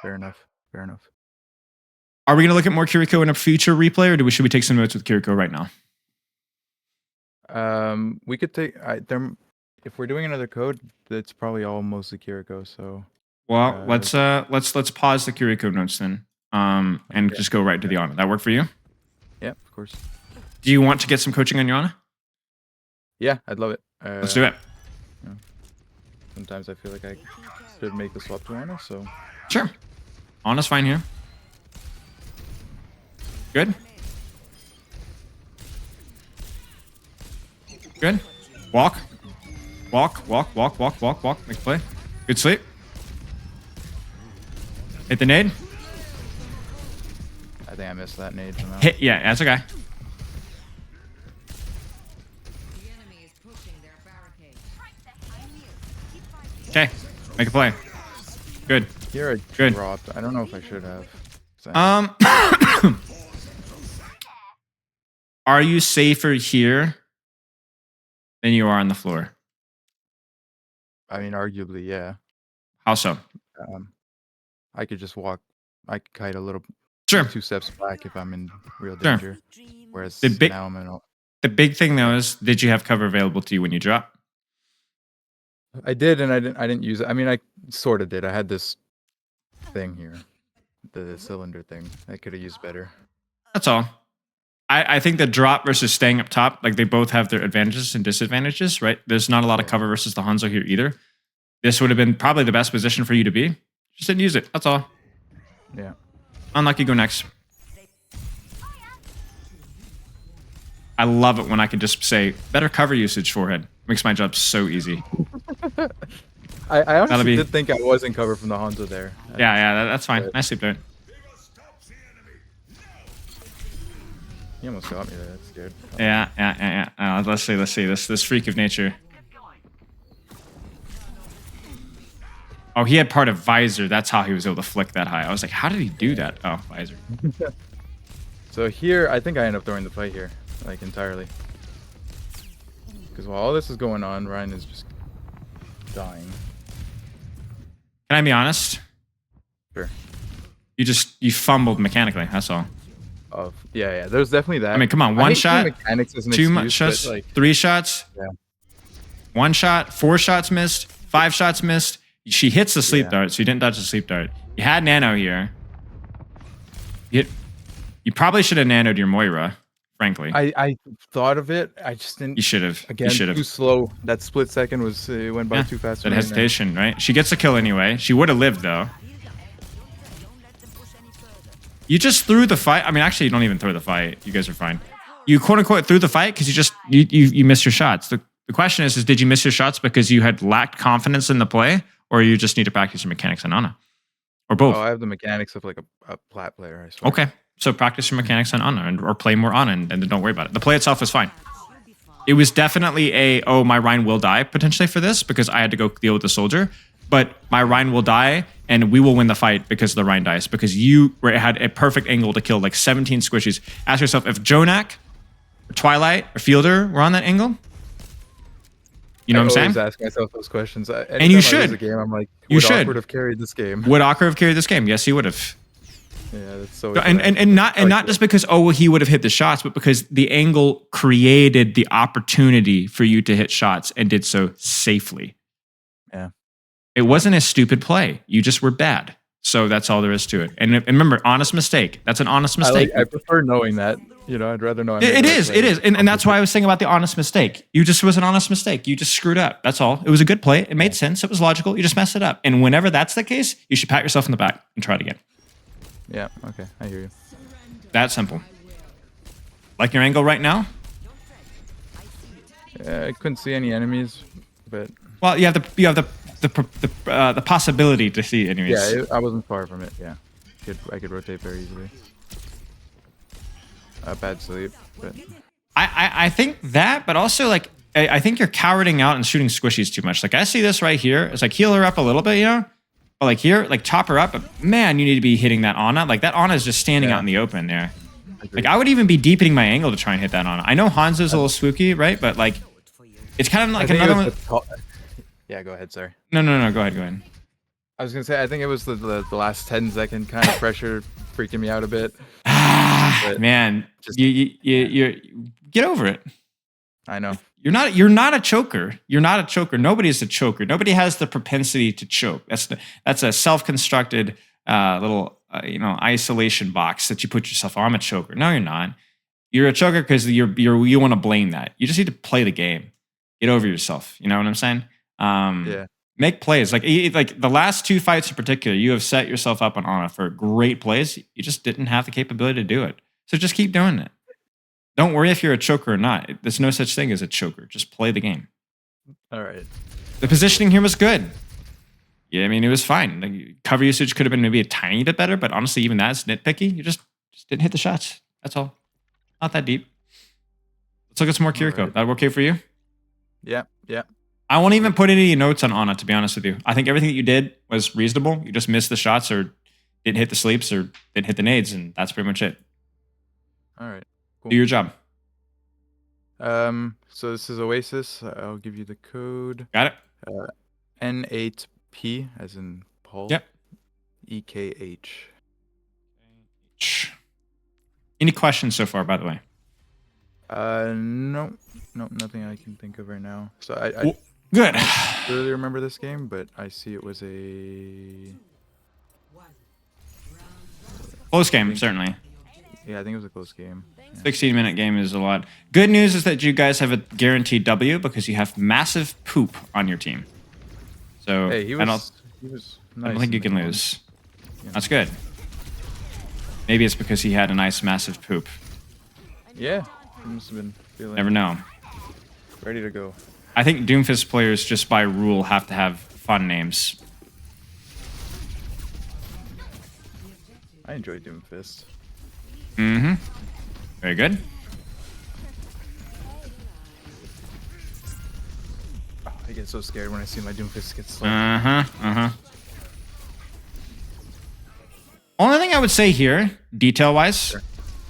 Fair enough. Fair enough. Are we going to look at more Kiriko in a future replay, or should we take some notes with Kiriko right now? We could take. If we're doing another code, it's probably all mostly Kiriko. So Well, let's pause the Kiriko notes then. And just go right to the Ana. That work for you? Yeah, of course. Do you want to get some coaching on your Ana? Yeah, I'd love it. Let's do it. Sometimes I feel like I should make the swap to Ana, so Sure. Ana's fine here. Good. Good. Walk. Walk, walk, walk, walk, walk, walk. Make a play. Good sleep. Hit the nade. I think I missed that nade somehow. Hit, yeah, that's okay. The enemy is pushing their barricade. Okay, make a play. Good. Here I Good. dropped. I don't know if I should have. Are you safer here than you are on the floor? I mean, arguably, yeah. How so? I could just walk. I could kite a little, Sure. 2 steps back if I'm in real Sure. danger. Whereas The big- now I'm in. The big thing though is, did you have cover available to you when you drop? I did, and I didn't use it. I mean, I sort of did. I had this thing here, the cylinder thing. I could have used better. That's all. I think the drop versus staying up top, like they both have their advantages and disadvantages, right? There's not a lot of cover versus the Hanzo here either. This would have been probably the best position for you to be. Just didn't use it. That's all. Yeah. Unlucky, go next. I love it when I can just say, better cover usage, forehead. Makes my job so easy. I honestly be- did think I was in cover from the Hanzo there. Yeah, that's fine. But- Nice sleep there. He almost got me there. That's scared. Yeah. Let's see. This freak of nature. Oh, he had part of visor. That's how he was able to flick that high. I was like, how did he do that? Oh, visor. So here, I think I end up throwing the fight here, like entirely. Because while all this is going on, Ryan is just dying. Can I be honest? Sure. You fumbled mechanically. That's all. Yeah. There's definitely that. I mean, come on. I One hate shot, using mechanics as an two excuse, shots, but, like, 3 shots. Yeah. 1 shot, 4 shots missed, 5 shots missed. She hits the sleep dart, so you didn't dodge the sleep dart. You had nano here. You probably should have nanoed your Moira, frankly. I thought of it. I just didn't. You should have. Again, You should too have. slow. That split second was it went by too fast. That for me, and then- hesitation, right? She gets a kill anyway. She would have lived though. You just threw the fight. I mean, actually, you don't even throw the fight. You guys are fine. You quote unquote threw the fight because you missed your shots. The question is did you miss your shots because you had lacked confidence in the play, or you just need to practice your mechanics on Ana, or both? Oh, I have the mechanics of like a plat player. I swear. Okay, so practice your mechanics on Ana, or play more Ana, and then don't worry about it. The play itself was fine. It was definitely my Rhine will die potentially for this because I had to go deal with the soldier. But my Rhine will die, and we will win the fight because the Rhine dies. Because you had a perfect angle to kill like 17 squishies. Ask yourself if Jonak, or Twilight, or Fielder were on that angle. You know what I'm saying? I always ask myself those questions. you Anytime I lose should. a game, I'm like, You would should. Awkward have carried this game? Would Ocker have carried this game? Yes, he would have. Yeah, that's so. And not just because he would have hit the shots, but because the angle created the opportunity for you to hit shots and did so safely. Yeah. It wasn't a stupid play. You just were bad. So that's all there is to it. And remember, honest mistake. That's an honest mistake. I prefer knowing that. You know, I'd rather know. It is. And that's why I was saying about the honest mistake. You just was an honest mistake. You just screwed up. That's all. It was a good play. It made sense. It was logical. You just messed it up. And whenever that's the case, you should pat yourself in the back and try it again. Yeah. Okay. I hear you. That simple. Like your angle right now? Yeah, I couldn't see any enemies, but Well, you have the possibility to see enemies. yeah, I wasn't far from it. Yeah, I could rotate very easily. Bad sleep, but I think that, but also like I think you're cowarding out and shooting squishies too much. Like I see this right here. It's like heal her up a little bit, you know? But like here, like chop her up. But man, you need to be hitting that Ana. Like that Ana is just standing out in the open there. Like I would even be deepening my angle to try and hit that Ana. I know Hanzo's a little spooky, right? But like it's kind of like another one. Yeah, go ahead. Sorry. No. Go ahead. I was gonna say I think it was the last 10-second kind of pressure freaking me out a bit. Man, you get over it. I know. You're not a choker. You're not a choker. Nobody's a choker. Nobody has the propensity to choke. That's a self-constructed little isolation box that you put yourself. Oh, I'm a choker. No, you're not. You're a choker because you want to blame that. You just need to play the game. Get over yourself. You know what I'm saying? Yeah. Make plays. Like the last 2 fights in particular, you have set yourself up on Ana for great plays. You just didn't have the capability to do it. So just keep doing it. Don't worry if you're a choker or not. There's no such thing as a choker. Just play the game. All right. The positioning here was good. Yeah, I mean, it was fine. Like, cover usage could have been maybe a tiny bit better, but honestly, even that's nitpicky. You just didn't hit the shots. That's all. Not that deep. Let's look at some more Kiriko. Right. That okay for you? Yeah. Yeah. I won't even put any notes on Ana, to be honest with you. I think everything that you did was reasonable. You just missed the shots or didn't hit the sleeps or didn't hit the nades, and that's pretty much it. All right. Do your job. So this is Oasis. I'll give you the code. Got it? N8P as in Paul. Yep. EKH. Any questions so far, by the way? No, nothing I can think of right now. So I Good. really remember this game, but I see it was a Close game, certainly. I think it was a close game. 16-minute game is a lot. Good news is that you guys have a guaranteed W because you have massive poop on your team. So Hey, he was nice. I don't think you in can the game. lose. Yeah. That's good. Maybe it's because he had a nice massive poop. Yeah, he must have been feeling Never know. ready to go. I think Doomfist players just by rule have to have fun names. I enjoy Doomfist. Mm-hmm. Very good. Oh, I get so scared when I see my Doomfist get slammed. Only thing I would say here, detail-wise,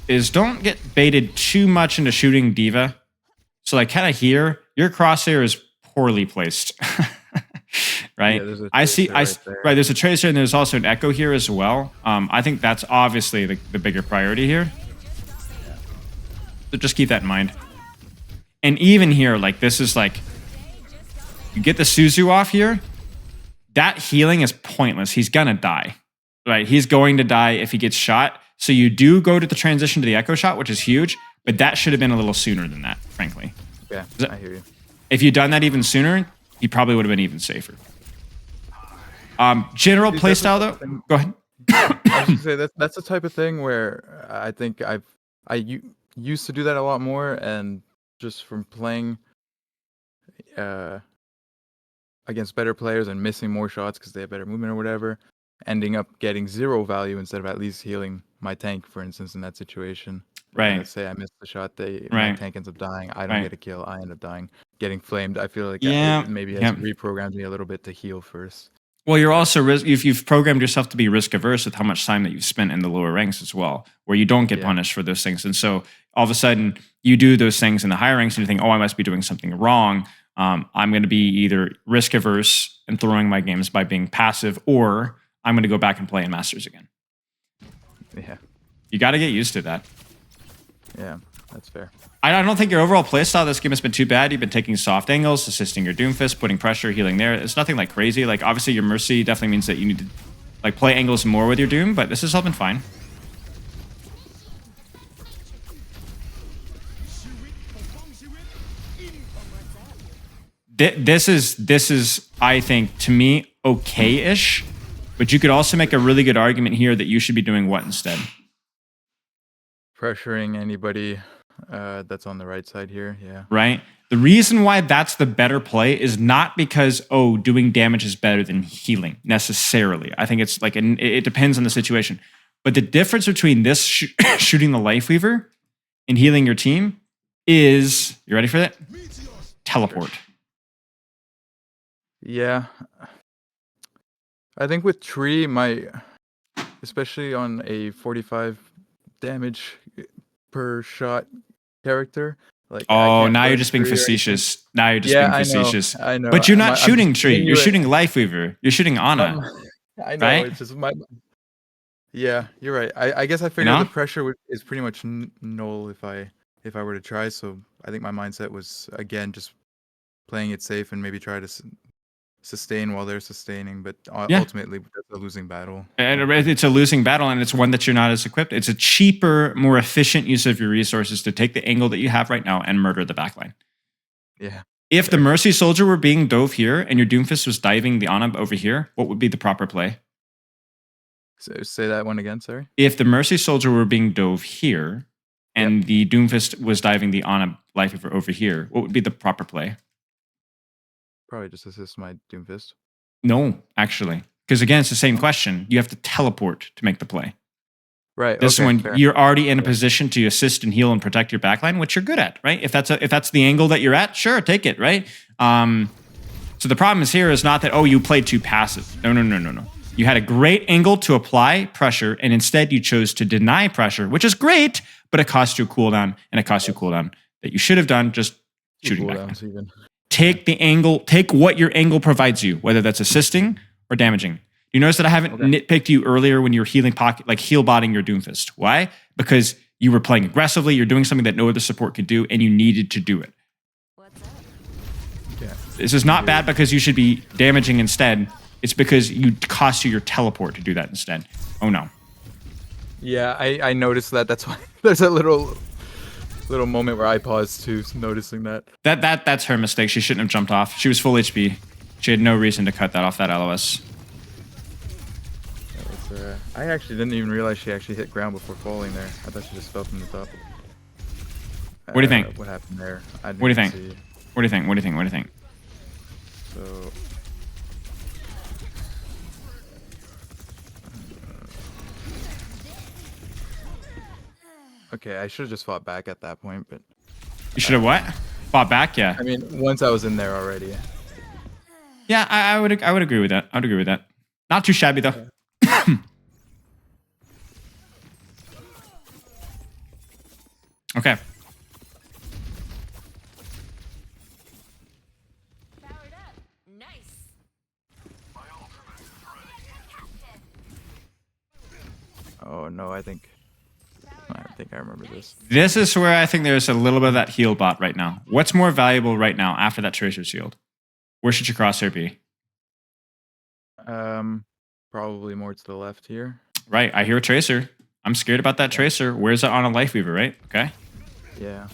is don't get baited too much into shooting Diva. So like kind of here, your crosshair is poorly placed. Right? Yeah, there's a I see. tracer right there. Right. There's a tracer and there's also an echo here as well. I think that's obviously the bigger priority here. So just keep that in mind. And even here, like this is like, you get the Suzu off here. That healing is pointless. He's gonna die. Right? He's going to die if he gets shot. So you do go to the transition to the echo shot, which is huge. But that should have been a little sooner than that, frankly. Yeah, I hear you. If you'd done that even sooner, he probably would have been even safer. General See, that's playstyle, the though. thing. Go ahead. I was gonna say that's the type of thing where I think used to do that a lot more, and just from playing against better players and missing more shots because they have better movement or whatever, ending up getting 0 value instead of at least healing my tank, for instance, in that situation. Right. Let's say I missed the shot, my Right. tank ends up dying. I don't Right. get a kill. I end up dying, getting flamed. I feel like Yeah, it maybe has yeah. reprogrammed me a little bit to heal first. Well, you're also if you've programmed yourself to be risk averse with how much time that you've spent in the lower ranks as well, where you don't get Yeah. punished for those things, and so all of a sudden you do those things in the higher ranks, and you think, "Oh, I must be doing something wrong. I'm going to be either risk averse and throwing my games by being passive, or I'm going to go back and play in Masters again." Yeah, You got to get used to that. yeah, that's fair. I don't think your overall playstyle this game has been too bad. You've been taking soft angles, assisting your Doomfist, putting pressure, healing there. It's nothing like crazy. Like obviously your Mercy definitely means that you need to like play angles more with your Doom, but this has all been fine. This is I think to me okay-ish, but you could also make a really good argument here that you should be doing what instead? Pressuring anybody that's on the right side here. Yeah. Right? The reason why that's the better play is not because, oh, doing damage is better than healing necessarily. I think it's like, it depends on the situation. But the difference between this shooting the Life Weaver and healing your team is, you ready for that? Teleport. Yeah. I think with Tree, especially on a 45 damage per shot character, like Oh, now you're just being facetious. Now you're just being facetious. I know. But you're not I'm shooting just Tree. giving You're you a- shooting Life Weaver. You're shooting Ana. I know. right? It's just Yeah, you're right. I guess I figured know? the pressure is pretty much null if I were to try. So I think my mindset was again just playing it safe and maybe try to sustain while they're sustaining, but Yeah. ultimately that's a losing battle. And it's a losing battle, and it's one that you're not as equipped. It's a cheaper, more efficient use of your resources to take the angle that you have right now and murder the backline. Yeah. If the Mercy Soldier were being dove here and your Doomfist was diving the Ana over here, what would be the proper play? So say that one again, sorry. If the Mercy Soldier were being dove here and the Doomfist was diving the Ana Lifeweaver over here, what would be the proper play? Probably just assist my Doomfist. No, actually. Because again, it's the same question. You have to teleport to make the play. Right. This okay, one, fair. you're already in a position to assist and heal and protect your backline, which you're good at, right? If that's the angle that you're at, sure, take it, right? So the problem is here is not that, oh, you played too passive. No. You had a great angle to apply pressure, and instead you chose to deny pressure, which is great, but it cost you a cooldown, and it cost you a cooldown that you should have done just shooting back. Even. Take the angle, take what your angle provides you, whether that's assisting or damaging. You notice that I haven't nitpicked you earlier when you were healing pocket, like heal botting your Doomfist. Why? Because you were playing aggressively, you're doing something that no other support could do, and you needed to do it. What's up? Yeah. This is not bad because you should be damaging instead. It's because you cost you your teleport to do that instead. Oh no. Yeah, I noticed that. That's why there's a little moment where I paused too, noticing that. That's her mistake. She shouldn't have jumped off. She was full HP. She had no reason to cut that off that LOS. I actually didn't even realize she actually hit ground before falling there. I thought she just fell from the top. What do you think? What happened there? What do you think? See. What do you think? What do you think? What do you think? So. Okay, I should have just fought back at that point, but. You should have what? Fought back? Yeah. I mean, once I was in there already. Yeah, I would agree with that. I would agree with that. Not too shabby though. Okay. Powered up. Nice. Oh no, I think I remember this. This is where I think there's a little bit of that heal bot right now. What's more valuable right now after that Tracer Shield? Where should your crosshair be? Probably more to the left here. Right, I hear a Tracer. I'm scared about that Tracer. Where's that on a Lifeweaver, right? Okay. Yeah,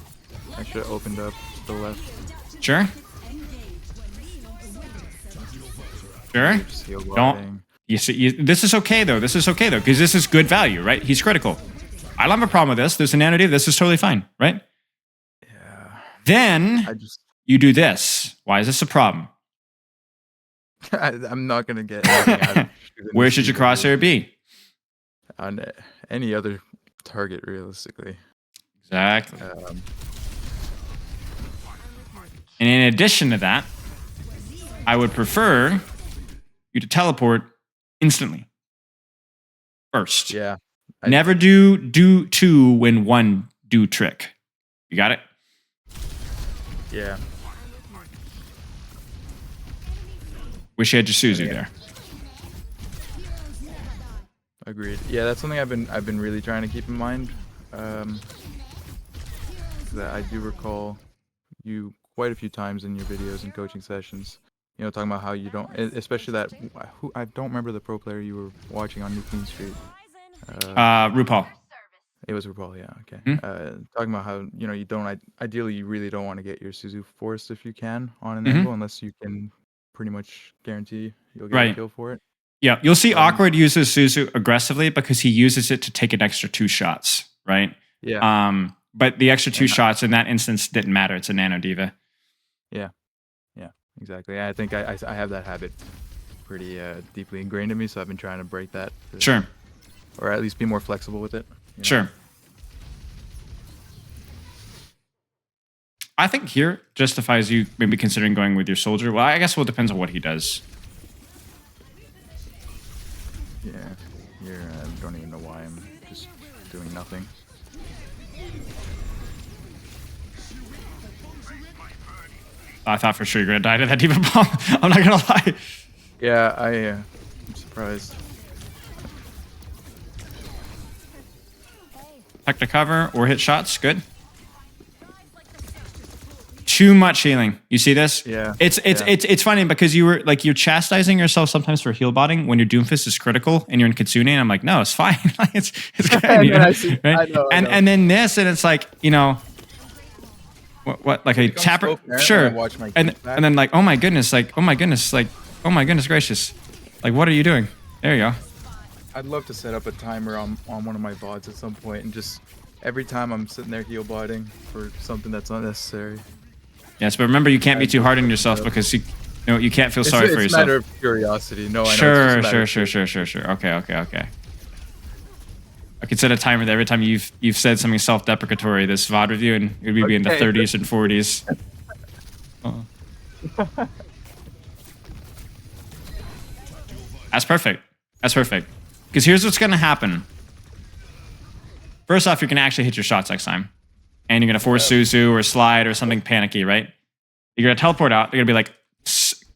I should have opened up to the left. Sure. Sure. Just heal Don't. botting. You see, this is okay though. This is okay though, because this is good value, right? He's critical. I don't have a problem with this. There's an anti. This is totally fine, right? Yeah. Then you do this. Why is this a problem? I'm not gonna get anything out of shooting Where this should your easily. crosshair be? On any other target, realistically. Exactly. And in addition to that, I would prefer you to teleport instantly. First. Yeah. Never do two when one do trick. You got it? Yeah. Wish you had your Suzu there. Agreed. Yeah, that's something I've been really trying to keep in mind. That I do recall you quite a few times in your videos and coaching sessions. You know, talking about how you don't, especially that. I don't remember the pro player you were watching on New Queen Street. RuPaul. It was RuPaul, yeah. Okay. Hmm? Talking about how you don't. Ideally, you really don't want to get your Suzu forced if you can on an angle, unless you can pretty much guarantee you'll get a kill for it. Yeah, you'll see Awkward uses Suzu aggressively because he uses it to take an extra 2 shots, right? Yeah. But the extra 2 shots in that instance didn't matter. It's a Nano Diva. Yeah. Yeah. Exactly. I think I have that habit pretty deeply ingrained in me, so I've been trying to break that. Sure. Or at least be more flexible with it. You know? Sure. I think here justifies you maybe considering going with your soldier. Well, I guess it depends on what he does. Yeah. Here, I don't even know why I'm just doing nothing. I thought for sure you're going to die to that Diva Bomb. I'm not going to lie. Yeah, I'm surprised. Protect the cover or hit shots. Good. Too much healing. You see this? Yeah. It's funny because you're chastising yourself sometimes for heal botting when your Doomfist is critical and you're in Kitsune, and I'm like, no, it's fine. Like it's good. And You then know? I see- Right? I know. And then this, and it's like, you know, what like a becomes tapper, so apparent sure. when I watch my And games back. and then like, oh my goodness, gracious, like what are you doing? There you go. I'd love to set up a timer on one of my VODs at some point and just every time I'm sitting there heal botting for something that's unnecessary. Yes, but remember, you can't be too hard on yourself because you can't feel sorry for It's a yourself. matter of curiosity. No, I know. it's just a Sure. matter of Okay. I could set a timer that every time you've said something self-deprecatory this VOD review, and it would be in the Okay. 30s and 40s. That's perfect. Because here's what's going to happen. First off, you're going to actually hit your shots next time. And you're going to force Suzu or slide or something panicky, right? You're going to teleport out. They're going to be like,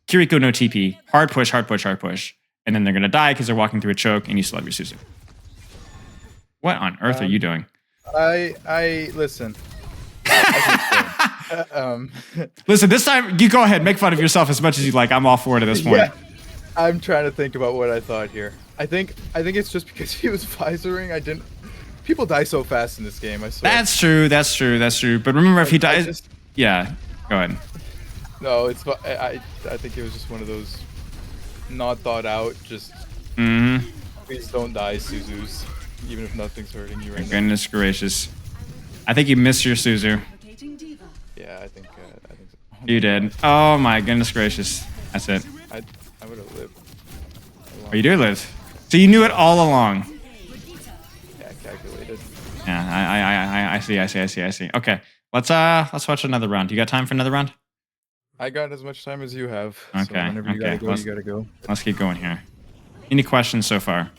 Kiriko no TP. Hard push. And then they're going to die because they're walking through a choke and you still have your Suzu. What on earth are you doing? I listen. Listen, this time, you go ahead. Make fun of yourself as much as you like. I'm all for it at this point. Yeah, I'm trying to think about what I thought here. I think it's just because he was visoring. People die so fast in this game. I swear. That's true. But remember, if he dies... Yeah, go ahead. No, it's. I think it was just one of those not thought out. Just please don't die, Suzus. Even if nothing's hurting you right now. Goodness gracious. I think you missed your Suzu. Yeah, I think so. You did. Oh my goodness gracious. That's it. I would have lived. Oh, you do live. So you knew it all along. Yeah, calculated. Yeah, I see. Okay, let's watch another round. You got time for another round? I got as much time as you have. Okay, So whenever you gotta go, let's- you gotta go. Let's keep going here. Any questions so far?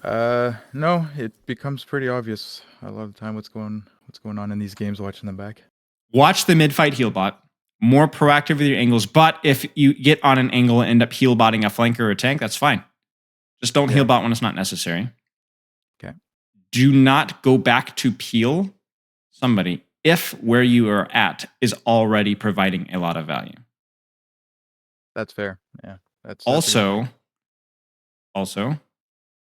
No, it becomes pretty obvious a lot of the time what's going on in these games watching them back. Watch the mid-fight heal bot. More proactive with your angles, but if you get on an angle and end up heal botting a flanker or a tank, that's fine. Just don't heal bot when it's not necessary. Okay. Do not go back to peel somebody if where you are at is already providing a lot of value. That's fair. Yeah. That's Also,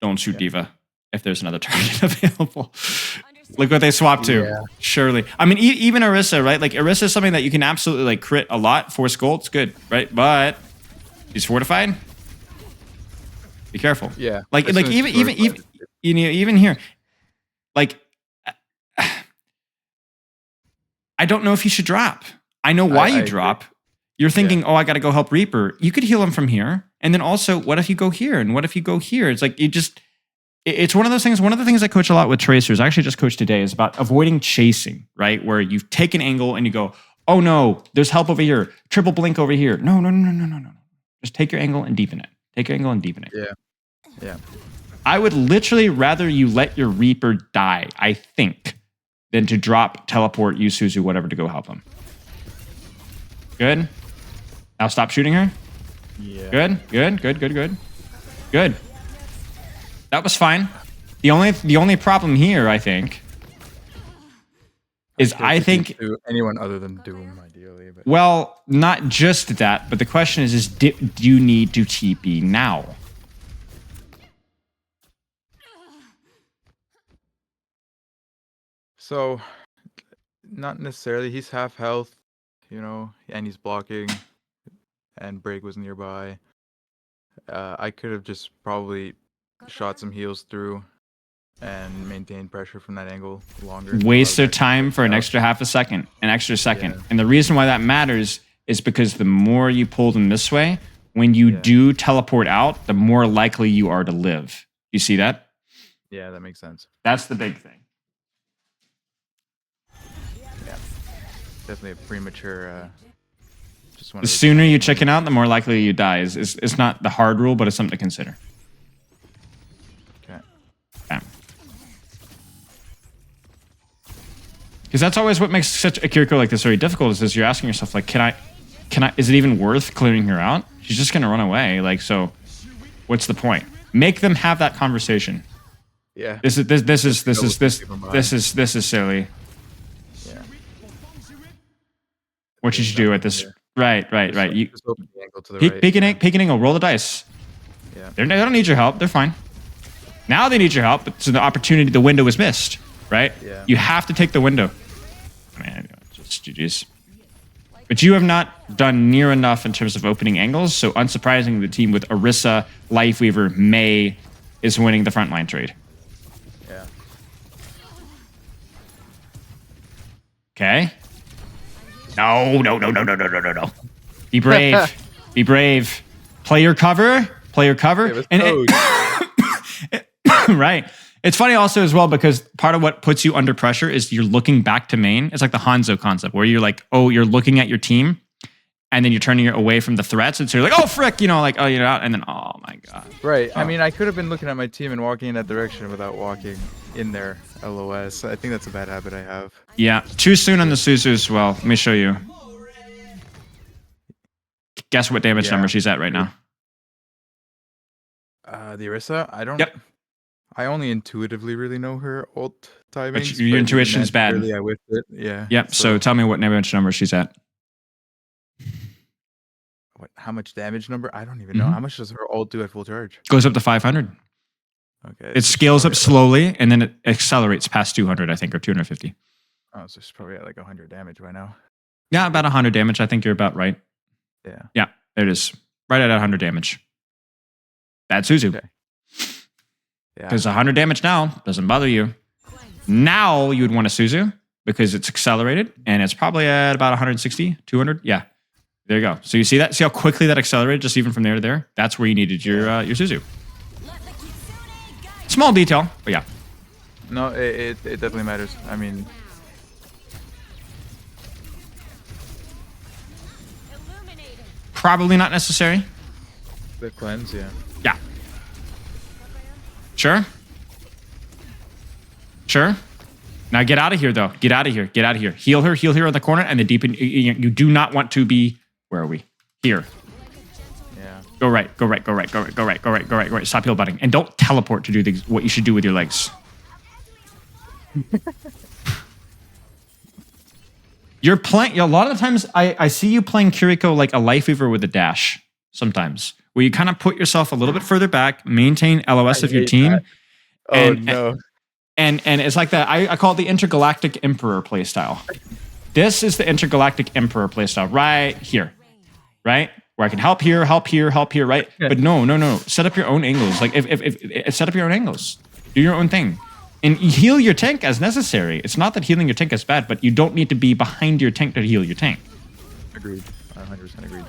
don't shoot Diva if there's another target available. Look what they swapped to. Yeah. Surely. I mean, even Orisa, right? Like, Orisa is something that you can absolutely, like, crit a lot. Force gold, it's good, right? But he's fortified. Be careful. Yeah. Like, as like soon as even it's fortified. you know, even here, like, I don't know if you should drop. I know why I you agree. drop. You're thinking, oh, I got to go help Reaper. You could heal him from here. And then also, what if you go here? And what if you go here? It's like, it's one of those things. One of the things I coach a lot with tracers, I actually just coached today, is about avoiding chasing, right? Where you take an angle and you go, oh no, there's help over here. Triple blink over here. No. Just take your angle and deepen it. Take your angle and deepen it. Yeah. I would literally rather you let your Reaper die, I think, than to drop, teleport, use Suzu, whatever, to go help him. Good. Now stop shooting her. Yeah. Good. That was fine. The only problem here, I think, is I think, to anyone other than Doom, ideally. But well, not just that, but the question is do you need to TP now? so, not necessarily. He's half health, and he's blocking, and Break was nearby. I could have just probably shot some heals through and maintained pressure from that angle longer. Waste their time for an extra an extra second. Yeah. And the reason why that matters is because the more you pull them this way, when you do teleport out, the more likely you are to live. You see that? Yeah, that makes sense. That's the big thing. Yeah, definitely a premature. Just one. The sooner you chicken out, the more likely you die. It's not the hard rule, but it's something to consider. Okay. Because that's always what makes such a Kiriko like this very difficult, is you're asking yourself, like, can I, is it even worth clearing her out? She's just gonna run away. Like, so what's the point? Make them have that conversation. Yeah. This is silly. Yeah. What should you do at this? Yeah. Right. You Just open the angle to the peek, right. peek an angle, roll the dice. Yeah. They don't need your help. They're fine. Now they need your help, but so the opportunity, the window was missed, right? Yeah. You have to take the window. Man, just GG's. But you have not done near enough in terms of opening angles, so unsurprisingly, the team with Orisa, Lifeweaver, May is winning the frontline trade. Yeah. Okay? No. Be brave. Be brave. Play your cover. Yeah, Right. It's funny also as well because part of what puts you under pressure is you're looking back to main. It's like the Hanzo concept where you're like, oh, you're looking at your team and then you're turning it away from the threats. And so you're like, oh, frick, you know, like, oh, you're out. And then, oh my God. Right. Oh. I mean, I could have been looking at my team and walking in that direction without walking in there. LOS. I think that's a bad habit I have. Yeah. Too soon on the Suzu as well. Let me show you. Guess what damage number she's at right now. The Orisa? I don't. Yep. I only intuitively really know her ult timings. But your intuition's bad. Really, I whipped it. Yeah. Yep. So tell me what damage number she's at. How much damage number? I don't even know. How much does her ult do at full charge? Goes up to 500. Okay. It scales up slowly and then it accelerates past 200, I think, or 250. Oh, so she's probably at like 100 damage by now. Yeah, about 100 damage. I think you're about right. Yeah. Yeah, there it is. Right at 100 damage. Bad Suzu. Okay. Yeah. Because 100 damage now doesn't bother you. Now you would want a Suzu because it's accelerated and it's probably at about 160, 200. Yeah. There you go. So you see that? See how quickly that accelerated just even from there to there? That's where you needed your Suzu. Small detail, but yeah. No, it definitely matters. I mean, Probably not necessary. the cleanse, yeah. Yeah. Sure? Sure? Now get out of here, though. Get out of here. Get out of here. Heal her on the corner, and the deep. You do not want to be. Where are we? Here. Yeah. Go right. Stop heal butting, and don't teleport to do what you should do with your legs. You're playing. A lot of the times, I see you playing Kiriko like a Lifeweaver with a dash. Sometimes, where you kind of put yourself a little bit further back, maintain LOS of your hate team. that. Oh no. And it's like that. I call it the Intergalactic Emperor playstyle. This is the Intergalactic Emperor playstyle right here, right? Where I can help here, right? Yeah. But no. Set up your own angles. Like if set up your own angles, do your own thing, and heal your tank as necessary. It's not that healing your tank is bad, but you don't need to be behind your tank to heal your tank. Agreed. 100% agreed.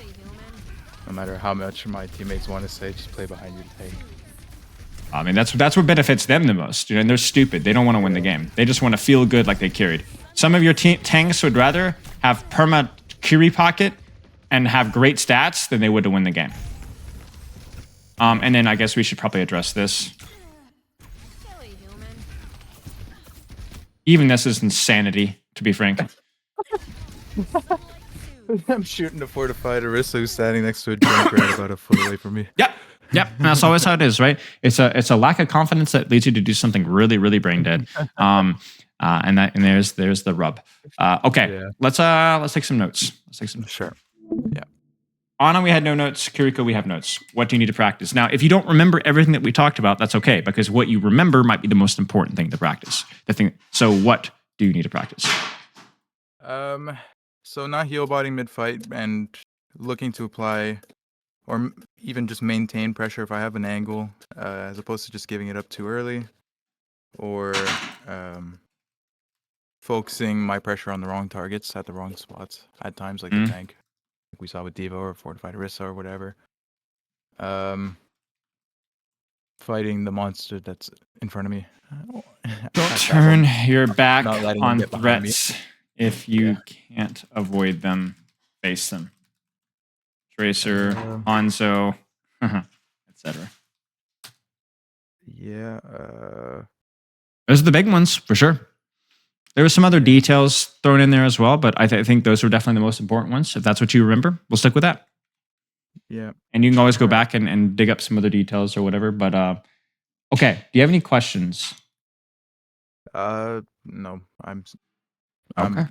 No matter how much my teammates want to say, just play behind your tank. I mean, that's what benefits them the most. You know, and they're stupid. They don't want to win the game. They just want to feel good like they carried. Some of your tanks would rather have perma Kiri pocket and have great stats than they would to win the game. And then I guess we should probably address this. Even this is insanity, to be frank. I'm shooting a fortified Orisa who's standing next to a Junkrat about a foot away from me. Yep. And that's always how it is, right? It's a lack of confidence that leads you to do something really, really brain dead. And there's the rub. Okay, Yeah. let's take some notes. Sure. Yeah. Ana, we had no notes. Kiriko, we have notes. What do you need to practice? Now, if you don't remember everything that we talked about, that's okay, because what you remember might be the most important thing to practice. So what do you need to practice? So not heal botting mid-fight and looking to apply or even just maintain pressure if I have an angle, as opposed to just giving it up too early, or focusing my pressure on the wrong targets at the wrong spots at times, like the tank, like we saw with Devo or Fortified Orisa or whatever. Fighting the monster that's in front of me. Don't turn your back Not letting on them get behind me. threats if you can't avoid them. Face them. Tracer, Hanzo, etc. Yeah. Those are the big ones for sure. There were some other details thrown in there as well, but I think those were definitely the most important ones. If that's what you remember, we'll stick with that. Yeah. And you can always go back and dig up some other details or whatever. But okay, do you have any questions? No. I'm Okay.